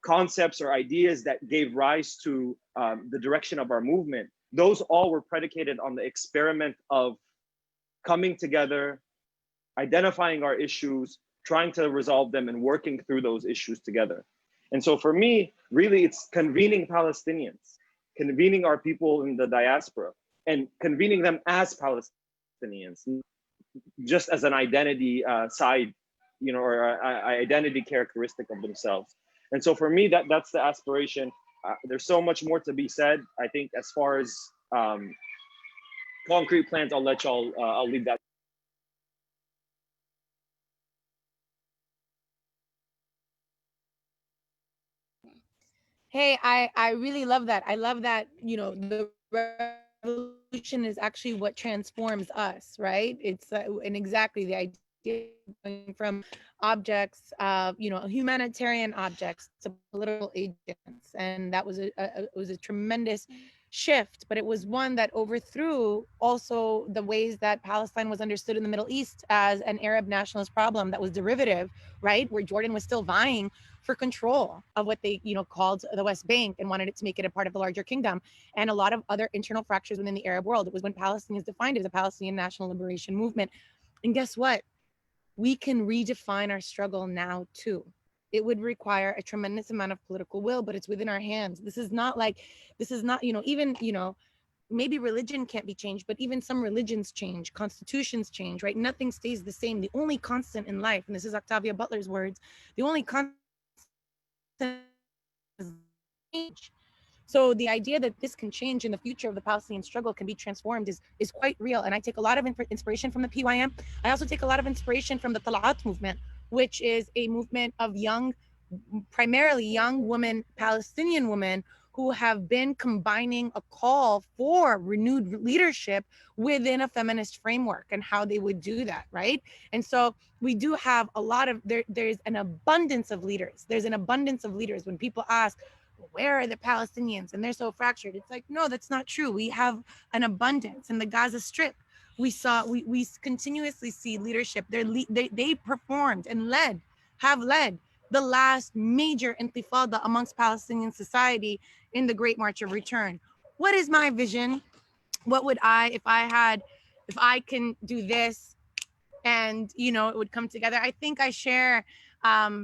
concepts or ideas that gave rise to the direction of our movement, those all were predicated on the experiment of coming together, identifying our issues, trying to resolve them, and working through those issues together. And so for me, really, it's convening Palestinians, convening our people in the diaspora, and convening them as Palestinians, just as an identity side, you know, or an identity characteristic of themselves. And so for me, that's the aspiration. There's so much more to be said. I think as far as concrete plans, I'll let y'all, I'll leave that. Hey, I really love that. I love that, you know, the revolution is actually what transforms us, right? It's and exactly the idea going from objects, you know, humanitarian objects to political agents, and that was a tremendous shift, but it was one that overthrew also the ways that Palestine was understood in the Middle East as an Arab nationalist problem that was derivative, right? Where Jordan was still vying for control of what they, you know, called the West Bank and wanted it to make it a part of the larger kingdom, and a lot of other internal fractures within the Arab world. It was when Palestine is defined as a Palestinian National Liberation Movement. And guess what? We can redefine our struggle now too. It would require a tremendous amount of political will, but it's within our hands. This is not, you know, even, you know, maybe religion can't be changed, but even some religions change, constitutions change, right? Nothing stays the same. The only constant in life, and this is Octavia Butler's words, the only constant is change. So the idea that this can change in the future of the Palestinian struggle can be transformed is quite real. And I take a lot of inspiration from the PYM. I also take a lot of inspiration from the Tala'at movement, which is a movement of young, primarily young women, Palestinian women, who have been combining a call for renewed leadership within a feminist framework and how they would do that, right? And so we do have a lot of, there's an abundance of leaders. There's an abundance of leaders. When people ask, where are the Palestinians? And they're so fractured. It's like, no, that's not true. We have an abundance in the Gaza Strip. We continuously see leadership. They performed and have led the last major intifada amongst Palestinian society in the Great March of Return. What is my vision? What would if I can do this and, you know, it would come together. I think I share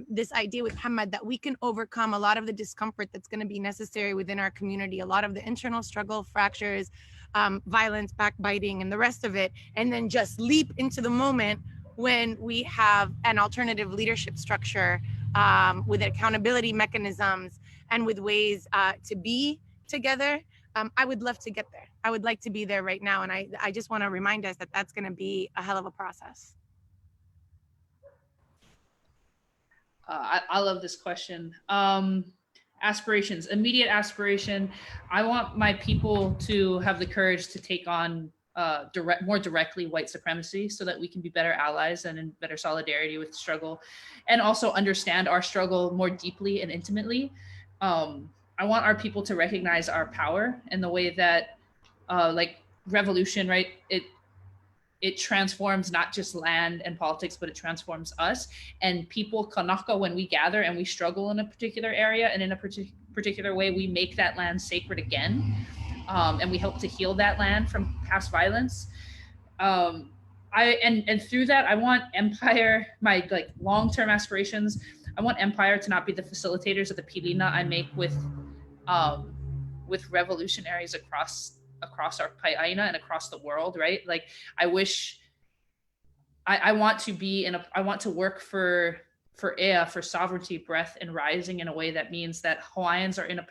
this idea with Muhammad that we can overcome a lot of the discomfort that's going to be necessary within our community, a lot of the internal struggle, fractures, violence, backbiting, and the rest of it, and then just leap into the moment when we have an alternative leadership structure with accountability mechanisms and with ways to be together. I would love to get there. I would like to be there right now. And I just want to remind us that that's going to be a hell of a process. I love this question. Aspirations, immediate aspiration. I want my people to have the courage to take on more directly white supremacy so that we can be better allies and in better solidarity with the struggle, and also understand our struggle more deeply and intimately. I want our people to recognize our power in the way that like revolution, right? it transforms not just land and politics, but it transforms us. And people, Kanaka, when we gather and we struggle in a particular area and in a particular way, we make that land sacred again. And we help to heal that land from past violence. And through that, I want Empire, my like long-term aspirations, I want Empire to not be the facilitators of the pilina I make with revolutionaries across our Pai'aina and across the world, right? Like I wish I want to be I want to work for Ea, for sovereignty, breath, and rising in a way that means that Hawaiians are in a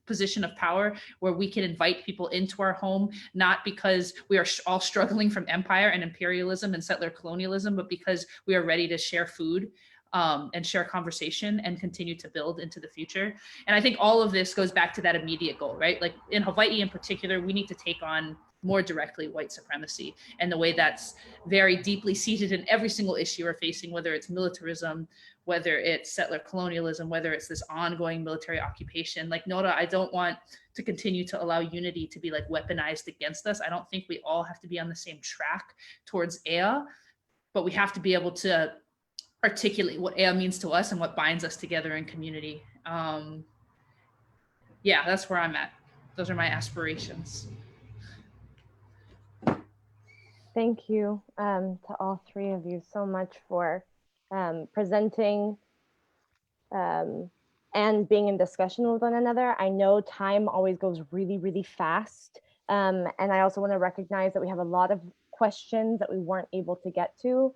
position of power where we can invite people into our home, not because we are all struggling from empire and imperialism and settler colonialism, but because we are ready to share food and share conversation and continue to build into the future. And I think all of this goes back to that immediate goal, right? Like in Hawaii in particular, we need to take on more directly white supremacy and the way that's very deeply seated in every single issue we're facing, whether it's militarism, whether it's settler colonialism, whether it's this ongoing military occupation. Like Nora, I don't want to continue to allow unity to be like weaponized against us. I don't think we all have to be on the same track towards Ea, but we have to be able to articulate what Ea means to us and what binds us together in community. Yeah, that's where I'm at. Those are my aspirations. Thank you to all three of you so much for presenting and being in discussion with one another. I know time always goes really, really fast. And I also want to recognize that we have a lot of questions that we weren't able to get to.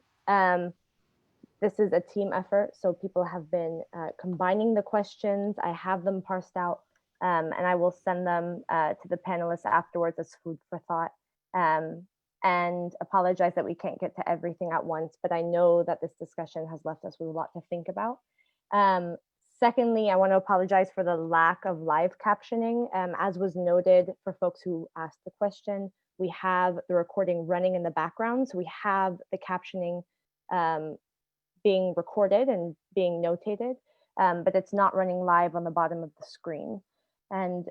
This is a team effort, so people have been combining the questions. I have them parsed out, and I will send them to the panelists afterwards as food for thought. And apologize that we can't get to everything at once, but I know that this discussion has left us with a lot to think about. Secondly, I want to apologize for the lack of live captioning. As was noted for folks who asked the question, we have the recording running in the background, so we have the captioning being recorded and being notated, but it's not running live on the bottom of the screen. And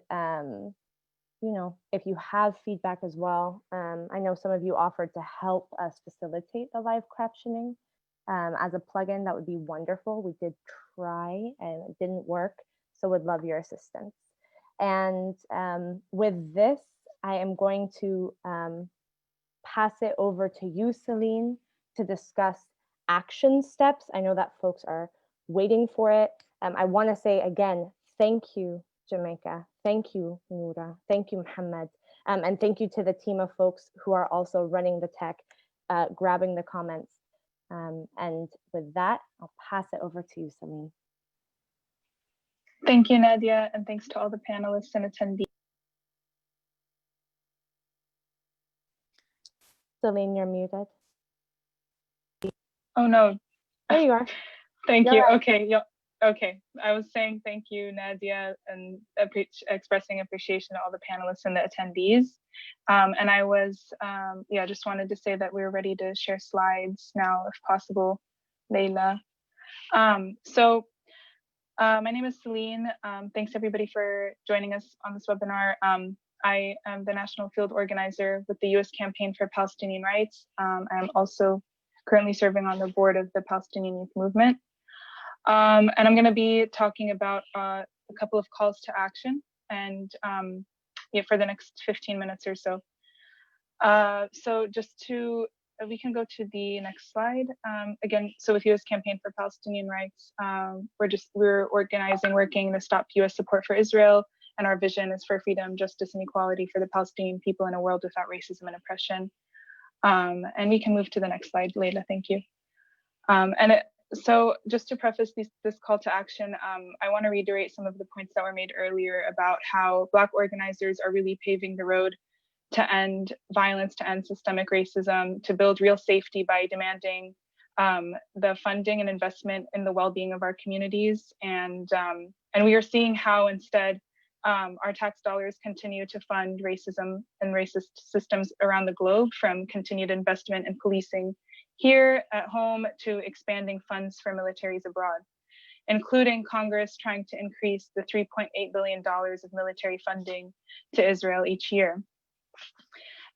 you know, if you have feedback as well, I know some of you offered to help us facilitate the live captioning as a plugin. That would be wonderful. We did try and it didn't work, so would love your assistance. And with this, I am going to pass it over to you, Celine, to discuss action steps. I know that folks are waiting for it. I want to say again, thank you, Jamaica. Thank you, Noura. Thank you, Muhammad. And thank you to the team of folks who are also running the tech, grabbing the comments. And with that, I'll pass it over to you, Celine. Thank you, Nadia, and thanks to all the panelists and attendees. Celine, you're muted. Oh no. There you are. Thank you. Right. Okay. Yep. Okay. I was saying thank you, Nadia, and expressing appreciation to all the panelists and the attendees. And I was, yeah, just wanted to say that we're ready to share slides now, if possible, Leila. My name is Celine. Thanks everybody for joining us on this webinar. I am the National Field Organizer with the U.S. Campaign for Palestinian Rights. I'm also currently serving on the board of the Palestinian Youth Movement. And I'm going to be talking about a couple of calls to action and yeah, for the next 15 minutes or so. So just to, we can go to the next slide. Again, so with U.S. Campaign for Palestinian Rights, we're organizing, working to stop U.S. support for Israel. And our vision is for freedom, justice, and equality for the Palestinian people in a world without racism and oppression. And we can move to the next slide, Leila, thank you. So just to preface this call to action, I want to reiterate some of the points that were made earlier about how Black organizers are really paving the road to end violence, to end systemic racism, to build real safety by demanding the funding and investment in the well-being of our communities. And we are seeing how instead our tax dollars continue to fund racism and racist systems around the globe, from continued investment in policing here at home to expanding funds for militaries abroad, including Congress trying to increase the $3.8 billion of military funding to Israel each year.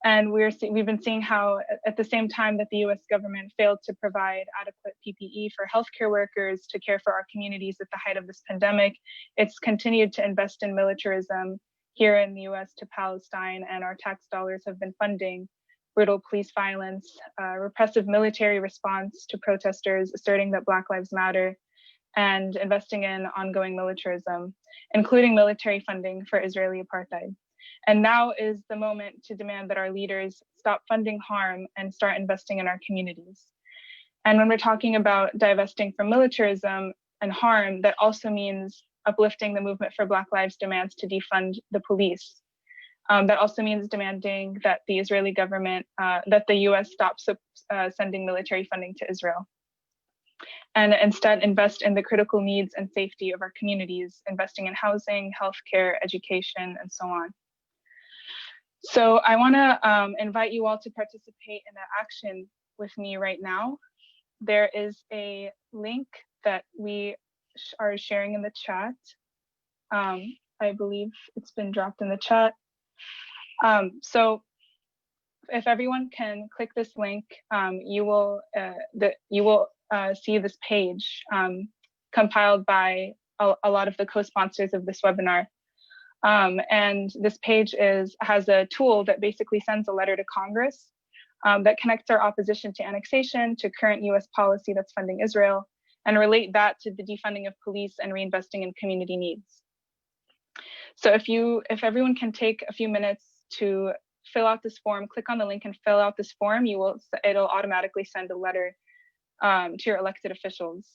And we've been seeing how at the same time that the US government failed to provide adequate PPE for healthcare workers to care for our communities at the height of this pandemic, it's continued to invest in militarism here in the US to Palestine, and our tax dollars have been funding brutal police violence, repressive military response to protesters asserting that Black Lives Matter, and investing in ongoing militarism, including military funding for Israeli apartheid. And now is the moment to demand that our leaders stop funding harm and start investing in our communities. And when we're talking about divesting from militarism and harm, that also means uplifting the movement for Black Lives demands to defund the police. That also means demanding that the Israeli government, that the US stop sending military funding to Israel, and instead invest in the critical needs and safety of our communities, investing in housing, healthcare, education, and so on. So I want to invite you all to participate in that action with me right now. There is a link that we are sharing in the chat. I believe it's been dropped in the chat. So if everyone can click this link, you will see this page compiled by a lot of the co-sponsors of this webinar. And this page has a tool that basically sends a letter to Congress that connects our opposition to annexation to current US policy that's funding Israel, and relate that to the defunding of police and reinvesting in community needs. So if everyone can take a few minutes to fill out this form, click on the link and fill out this form, it'll automatically send a letter to your elected officials.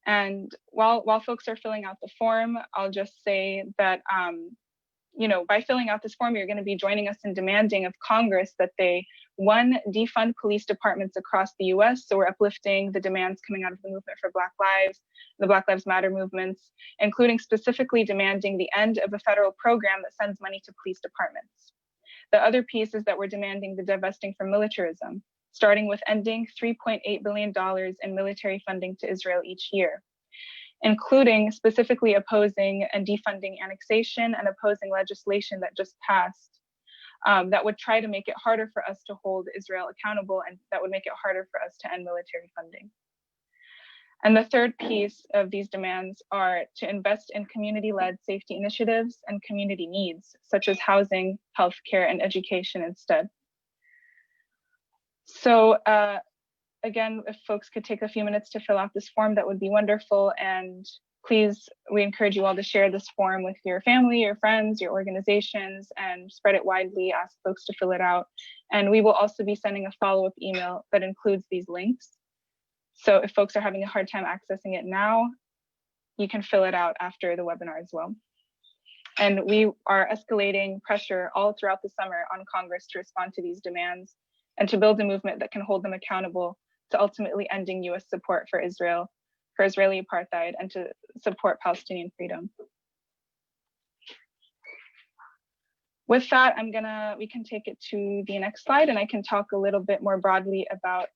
And while folks are filling out the form, I'll just say that by filling out this form, you're going to be joining us in demanding of Congress that they, one, defund police departments across the US. So we're uplifting the demands coming out of the movement for Black Lives, the Black Lives Matter movements, including specifically demanding the end of a federal program that sends money to police departments. The other piece is that we're demanding the divesting from militarism, starting with ending $3.8 billion in military funding to Israel each year, including specifically opposing and defunding annexation and opposing legislation that just passed that would try to make it harder for us to hold Israel accountable, and that would make it harder for us to end military funding. And the third piece of these demands are to invest in community-led safety initiatives and community needs, such as housing, healthcare, and education instead. So again, if folks could take a few minutes to fill out this form, that would be wonderful. And please, we encourage you all to share this form with your family, your friends, your organizations, and spread it widely, ask folks to fill it out. And we will also be sending a follow-up email that includes these links. So if folks are having a hard time accessing it now, you can fill it out after the webinar as well. And we are escalating pressure all throughout the summer on Congress to respond to these demands and to build a movement that can hold them accountable to ultimately ending US support for Israel, for Israeli apartheid, and to support Palestinian freedom. With that, we can take it to the next slide, and I can talk a little bit more broadly about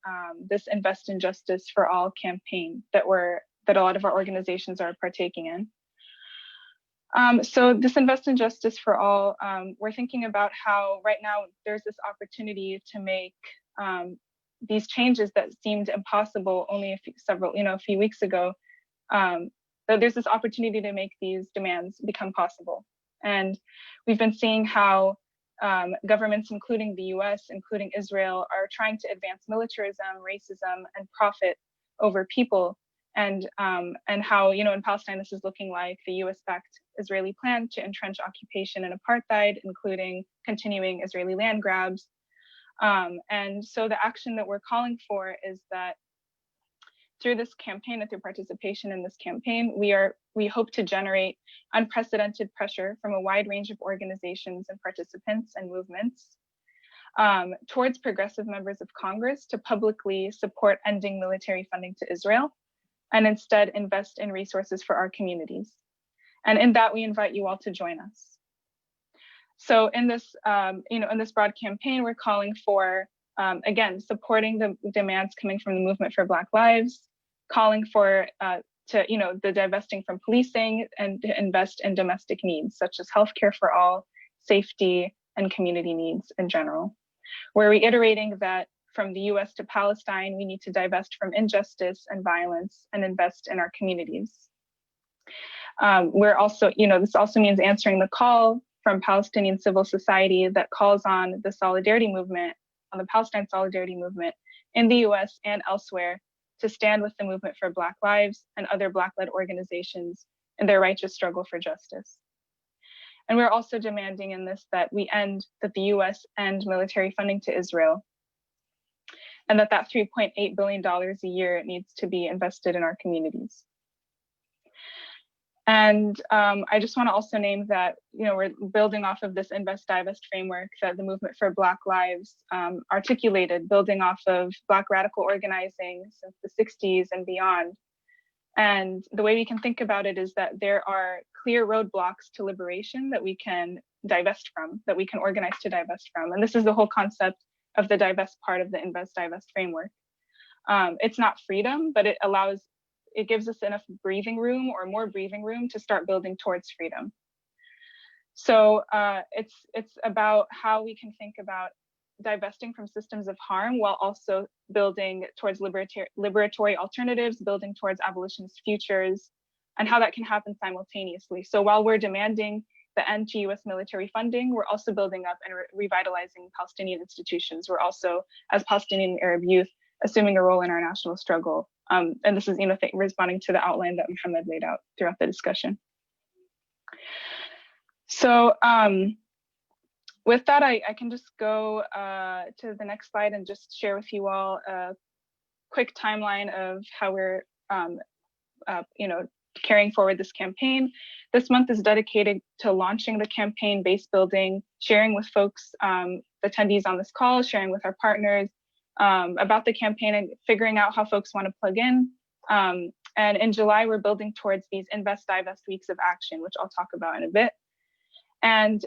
this Invest in Justice for All campaign that a lot of our organizations are partaking in. So this Invest in Justice for All, we're thinking about how right now there's this opportunity to make these changes that seemed impossible only a few weeks ago. There's this opportunity to make these demands become possible. And we've been seeing how governments, including the US, including Israel, are trying to advance militarism, racism, and profit over people. And how, in Palestine, this is looking like the US-backed Israeli plan to entrench occupation and apartheid, including continuing Israeli land grabs. And so the action that we're calling for is that through this campaign and through participation in this campaign, we hope to generate unprecedented pressure from a wide range of organizations and participants and movements towards progressive members of Congress to publicly support ending military funding to Israel, and instead invest in resources for our communities. And in that, we invite you all to join us. So in this, in this broad campaign, we're calling for, again, supporting the demands coming from the movement for Black Lives, calling for the divesting from policing, and to invest in domestic needs such as healthcare for all, safety, and community needs in general. We're reiterating that from the US to Palestine, we need to divest from injustice and violence and invest in our communities. We're also, this also means answering the call from Palestinian civil society that calls on the solidarity movement, on the Palestine solidarity movement in the US and elsewhere to stand with the movement for Black lives and other Black-led organizations in their righteous struggle for justice. And we're also demanding in this that the US end military funding to Israel, and that $3.8 billion a year needs to be invested in our communities. And I just want to also name that, we're building off of this invest divest framework that the movement for Black lives articulated, building off of Black radical organizing since the 60s and beyond. And the way we can think about it is that there are clear roadblocks to liberation that we can divest from, that we can organize to divest from. And this is the whole concept of the divest part of the invest divest framework. It's not freedom, but it gives us enough breathing room or more breathing room to start building towards freedom. So it's about how we can think about divesting from systems of harm while also building towards liberatory alternatives, building towards abolitionist futures, and how that can happen simultaneously. So while we're demanding the end to US military funding, we're also building up and revitalizing Palestinian institutions. We're also, as Palestinian Arab youth, assuming a role in our national struggle. And this is responding to the outline that Mohammed laid out throughout the discussion. So with that, I can just go to the next slide and just share with you all a quick timeline of how we're carrying forward this campaign. This month is dedicated to launching the campaign, base building, sharing with folks, attendees on this call, sharing with our partners about the campaign and figuring out how folks want to plug in. And in July, we're building towards these invest divest weeks of action, which I'll talk about in a bit. And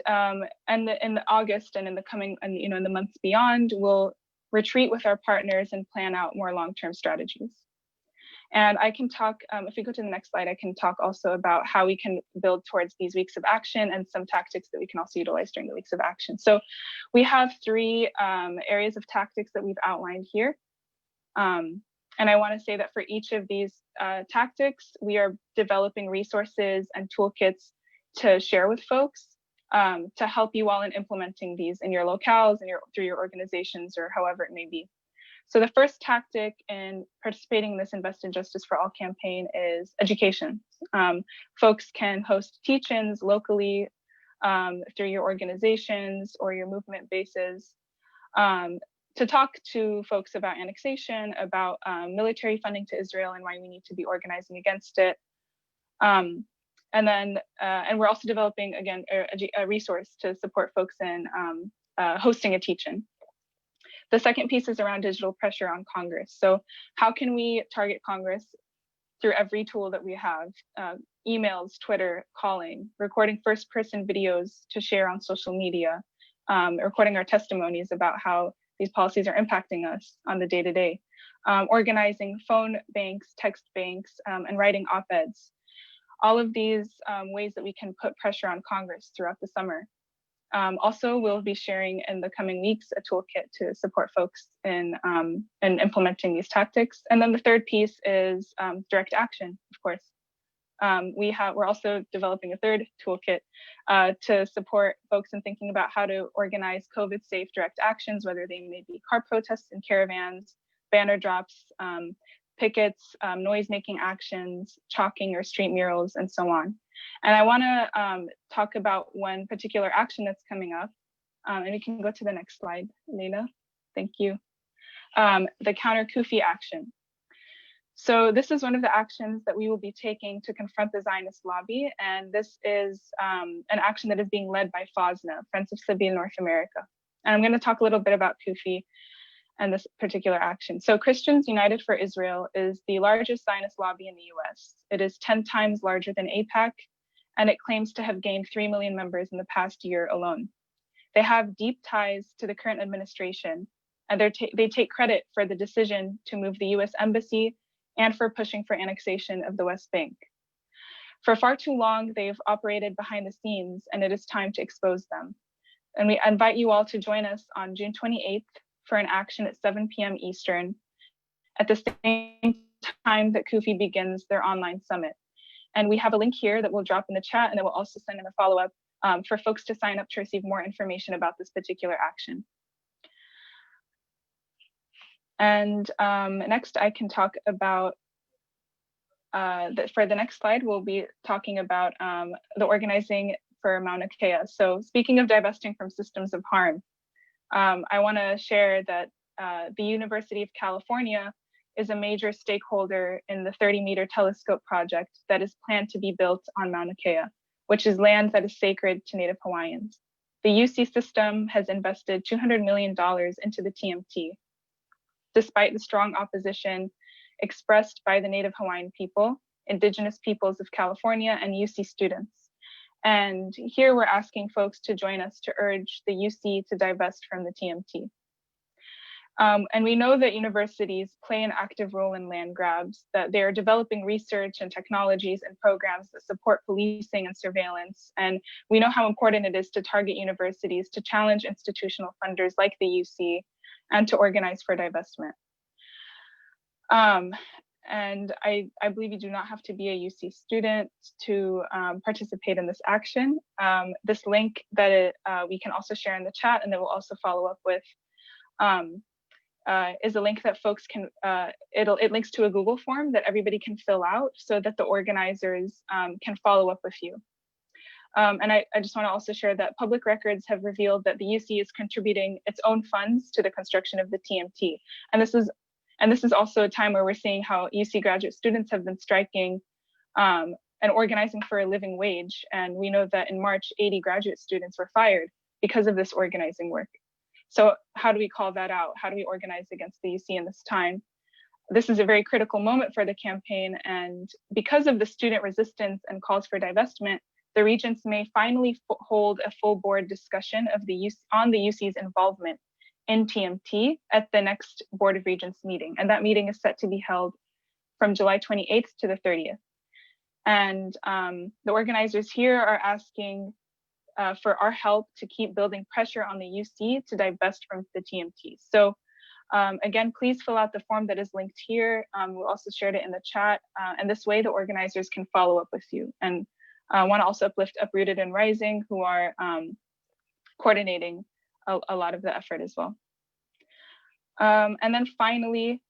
in August and in the coming, in the months beyond, we'll retreat with our partners and plan out more long-term strategies. And I can talk, if we go to the next slide, I can talk also about how we can build towards these weeks of action and some tactics that we can also utilize during the weeks of action. So we have three areas of tactics that we've outlined here. And I want to say that for each of these tactics, we are developing resources and toolkits to share with folks to help you all in implementing these in your locales and through your organizations or however it may be. So the first tactic in participating in this Invest in Justice for All campaign is education. Folks can host teach-ins locally through your organizations or your movement bases to talk to folks about annexation, about military funding to Israel and why we need to be organizing against it. And we're also developing, again, a resource to support folks in hosting a teach-in. The second piece is around digital pressure on Congress. So how can we target Congress through every tool that we have? Emails, Twitter, calling, recording first-person videos to share on social media, recording our testimonies about how these policies are impacting us on the day-to-day, organizing phone banks, text banks, and writing op-eds. All of these ways that we can put pressure on Congress throughout the summer. Also, we'll be sharing in the coming weeks a toolkit to support folks in implementing these tactics. And then the third piece is direct action, of course. We're also developing a third toolkit to support folks in thinking about how to organize COVID-safe direct actions, whether they may be car protests and caravans, banner drops, pickets, noise-making actions, chalking or street murals, and so on. And I want to talk about one particular action that's coming up. And we can go to the next slide, Leila. Thank you. The counter Kufi action. So this is one of the actions that we will be taking to confront the Zionist lobby. And this is an action that is being led by FOSNA, Friends of Sabeel North America. And I'm going to talk a little bit about Kufi and this particular action. So Christians United for Israel is the largest Zionist lobby in the US. It is 10 times larger than AIPAC, and it claims to have gained 3 million members in the past year alone. They have deep ties to the current administration, and they take credit for the decision to move the US embassy and for pushing for annexation of the West Bank. For far too long, they've operated behind the scenes, and it is time to expose them. And we invite you all to join us on June 28th for an action at 7 p.m. Eastern, at the same time that CUFI begins their online summit. And we have a link here that we'll drop in the chat, and then we'll also send in a follow-up for folks to sign up to receive more information about this particular action. And next I can talk about, for the next slide, we'll be talking about the organizing for Mauna Kea. So speaking of divesting from systems of harm, I wanna share that the University of California is a major stakeholder in the 30-meter telescope project that is planned to be built on Mauna Kea, which is land that is sacred to Native Hawaiians. The UC system has invested $200 million into the TMT, despite the strong opposition expressed by the Native Hawaiian people, Indigenous peoples of California, and UC students. And here we're asking folks to join us to urge the UC to divest from the TMT. And we know that universities play an active role in land grabs, that they are developing research and technologies and programs that support policing and surveillance. And we know how important it is to target universities to challenge institutional funders like the UC and to organize for divestment. And I believe you do not have to be a UC student to participate in this action. This link that we can also share in the chat, and then we'll also follow up with, is a link that folks can, it links to a Google form that everybody can fill out so that the organizers can follow up with you. And I just want to also share that public records have revealed that the UC is contributing its own funds to the construction of the TMT. And this is also a time where we're seeing how UC graduate students have been striking and organizing for a living wage. And we know that in March, 80 graduate students were fired because of this organizing work. So how do we call that out? How do we organize against the UC in this time? This is a very critical moment for the campaign. And because of the student resistance and calls for divestment, the regents may finally hold a full board discussion of the UC, on the UC's involvement in TMT at the next Board of Regents meeting. And that meeting is set to be held from July 28th to the 30th. And the organizers here are asking for our help to keep building pressure on the UC to divest from the TMT. So again, please fill out the form that is linked here. We'll also share it in the chat. And this way the organizers can follow up with you. And I want to also uplift Uprooted and Rising, who are coordinating a lot of the effort as well. And then finally,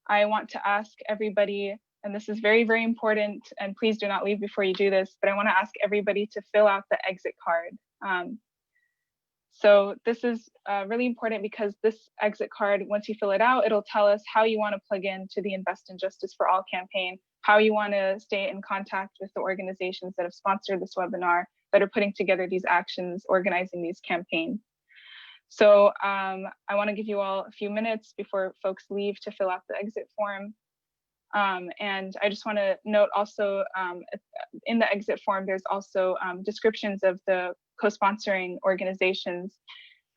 I want to ask everybody, and this is very, very important, and please do not leave before you do this, but I want to ask everybody to fill out the exit card. So this is really important because this exit card, once you fill it out, it'll tell us how you want to plug into the Invest in Justice for All campaign, how you want to stay in contact with the organizations that have sponsored this webinar, that are putting together these actions, organizing these campaigns. So I want to give you all a few minutes before folks leave to fill out the exit form. And I just want to note also in the exit form, there's also descriptions of the co-sponsoring organizations.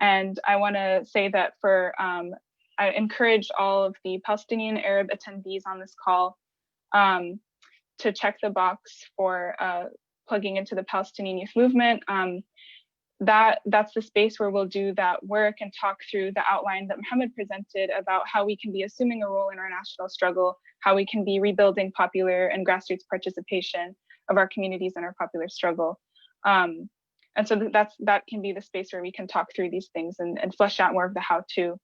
And I want to say that for, I encourage all of the Palestinian Arab attendees on this call to check the box for plugging into the Palestinian Youth Movement. That's the space where we'll do that work and talk through the outline that Mohammed presented about how we can be assuming a role in our national struggle, how we can be rebuilding popular and grassroots participation of our communities in our popular struggle. And so that can be the space where we can talk through these things and flesh out more of the how-to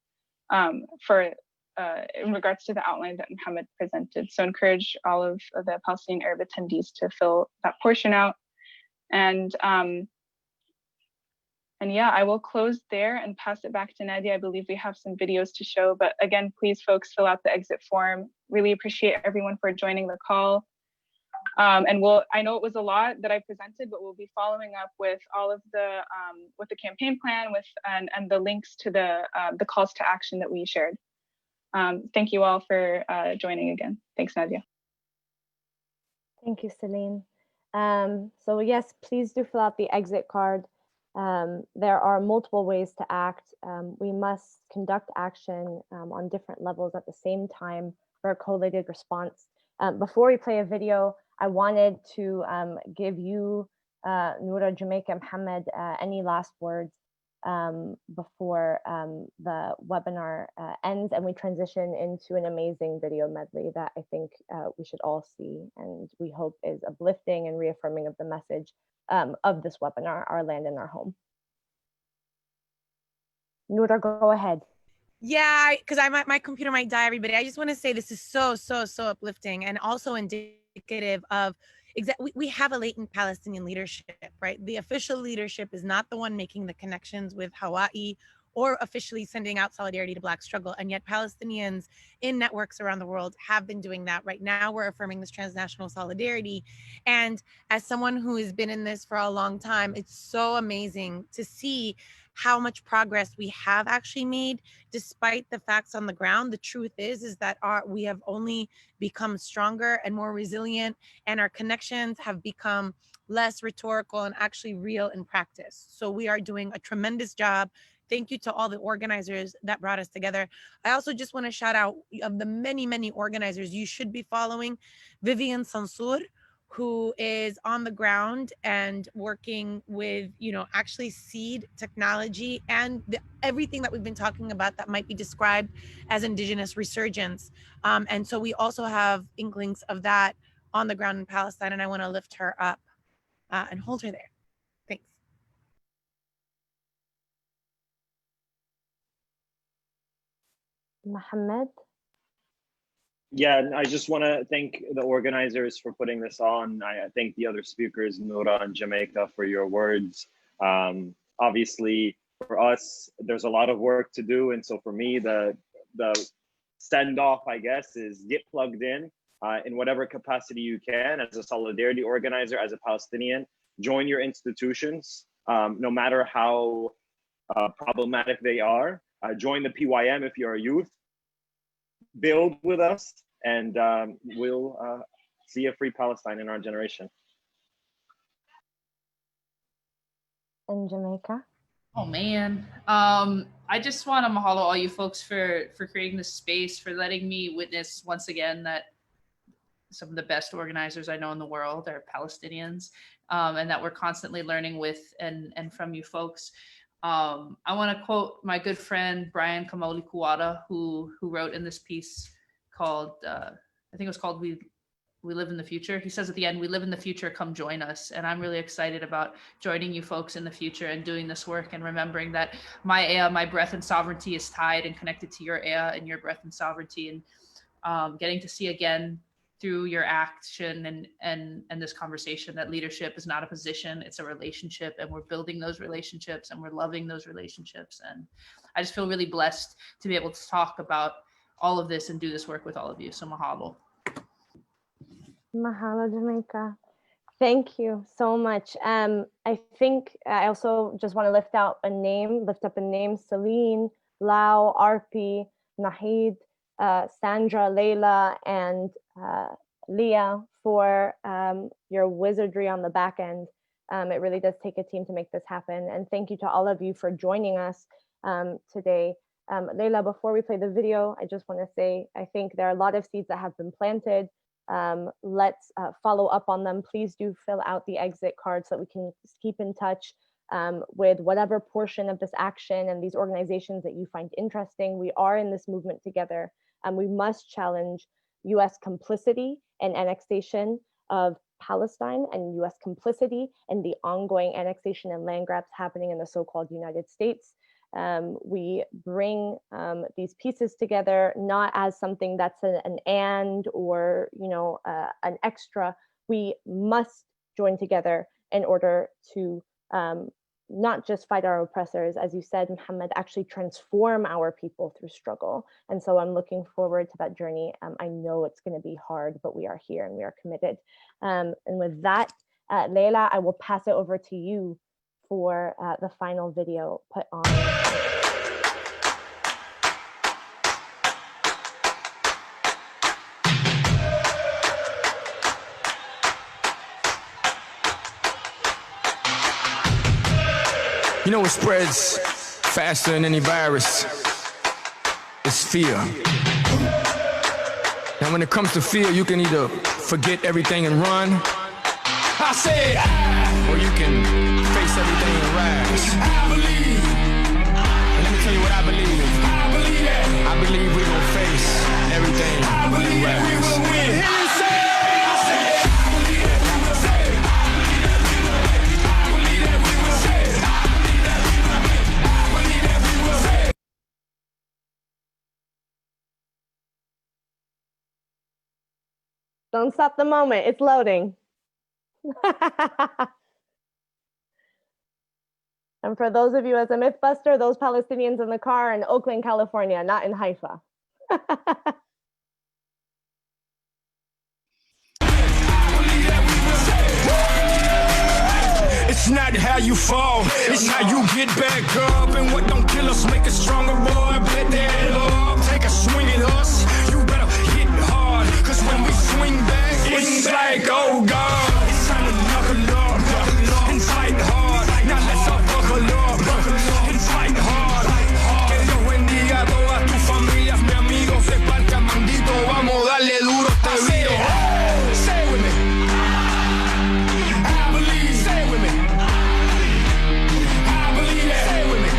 in regards to the outline that Mohammed presented. So encourage all of the Palestinian Arab attendees to fill that portion out. And yeah, I will close there and pass it back to Nadia. I believe we have some videos to show, but again, please folks fill out the exit form. Really appreciate everyone for joining the call. And I know it was a lot that I presented, but we'll be following up with all of the campaign plan and the links to the calls to action that we shared. Thank you all for joining again. Thanks, Nadia. Thank you, Celine. So yes, please do fill out the exit card. There are multiple ways to act. We must conduct action on different levels at the same time for a collated response. Before we play a video, I wanted to give you, Noura, Jamaica, Mohammed, any last words before the webinar ends and we transition into an amazing video medley that I think we should all see and we hope is uplifting and reaffirming of the message of this webinar, Our Land and Our Home. Noura, go ahead. Yeah, because my computer might die, everybody. I just want to say this is so uplifting and also indicative of we have a latent Palestinian leadership, right? The official leadership is not the one making the connections with Hawaii or officially sending out solidarity to Black struggle. And yet Palestinians in networks around the world have been doing that. Right now, we're affirming this transnational solidarity. And as someone who has been in this for a long time, it's so amazing to see how much progress we have actually made despite the facts on the ground. The truth is that we have only become stronger and more resilient, and our connections have become less rhetorical and actually real in practice. So we are doing a tremendous job. Thank you to all the organizers that brought us together. I also just want to shout out of the many organizers you should be following, Vivian Sansour, who is on the ground and working with, actually seed technology and everything that we've been talking about that might be described as Indigenous resurgence. And so we also have inklings of that on the ground in Palestine, and I want to lift her up and hold her there. Thanks. Mohammed? Yeah, and I just want to thank the organizers for putting this on. I thank the other speakers, Noura and Jamaica, for your words. Obviously, for us, there's a lot of work to do. And so for me, the send-off, I guess, is get plugged in whatever capacity you can as a solidarity organizer, as a Palestinian. Join your institutions, no matter how problematic they are. Join the PYM if you're a youth. Build with us, and we'll see a free Palestine in our generation. In Jamaica? Oh man, I just want to mahalo all you folks for creating this space, for letting me witness once again that some of the best organizers I know in the world are Palestinians, and that we're constantly learning with and from you folks. I want to quote my good friend Brian Kamoli Kuwata, who wrote in this piece called I think it was called We Live in the Future. He says at the end, "We live in the future, come join us." And I'm really excited about joining you folks in the future and doing this work and remembering that my ea, my breath and sovereignty is tied and connected to your ea and your breath and sovereignty, and getting to see again through your action and this conversation that leadership is not a position, it's a relationship, and we're building those relationships and we're loving those relationships. And I just feel really blessed to be able to talk about all of this and do this work with all of you. So mahalo. Mahalo, Jamaica. Thank you so much. I think I also just want to lift up a name, Celine, Lau, Arpi, Nahid, Sandra, Layla, and Leah for your wizardry on the back end. It really does take a team to make this happen. And thank you to all of you for joining us today. Layla, before we play the video, I just want to say, I think there are a lot of seeds that have been planted. Let's follow up on them. Please do fill out the exit card so that we can keep in touch with whatever portion of this action and these organizations that you find interesting. We are in this movement together, and we must challenge US complicity and annexation of Palestine and US complicity in the ongoing annexation and land grabs happening in the so-called United States. We bring these pieces together not as something that's an and or an extra. We must join together in order to not just fight our oppressors, as you said, Muhammad, actually transform our people through struggle. And so I'm looking forward to that journey. I know it's going to be hard, but we are here and we are committed. And with that, Layla, I will pass it over to you for the final video put on. You know what spreads faster than any virus? It's fear. And when it comes to fear, you can either forget everything and run, I say, or you can face everything and rise. I believe. believe it. I believe that. I believe we gon' face everything. I believe that we will win. Don't stop the moment. It's loading. And for those of you as a Mythbuster, those Palestinians in the car are in Oakland, California, not in Haifa. It's not how you fall, it's how you get back up. And what don't kill us make us stronger, boy. Bet that up, take a swing at us. You better hit hard, cause when we swing back, it's like, oh God. It's time to knuckle up and fight hard. Now let's all buckle up and fight hard. Que Dios bendiga a todas tus familias, mi amigo, se parta mandito. Vamos a darle duro este video. Say with me. I believe, say with me. I believe that. Say with me.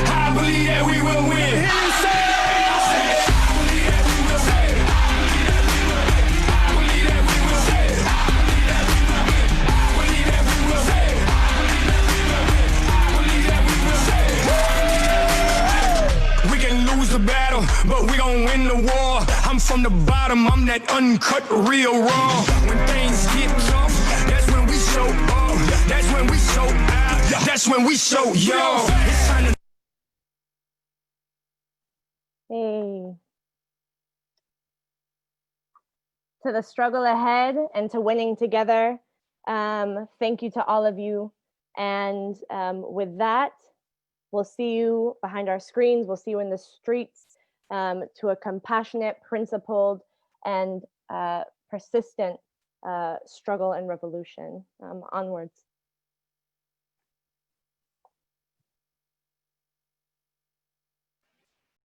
I believe that we will win. Hear me say. The battle, but we gon' win the war. I'm from the bottom, I'm that uncut, real raw. When things get tough, that's when we show up. That's when we show out. That's when we show y'all. Hey. To the struggle ahead and to winning together. Thank you to all of you. And with that, we'll see you behind our screens. We'll see you in the streets to a compassionate, principled, and persistent struggle and revolution. Onwards.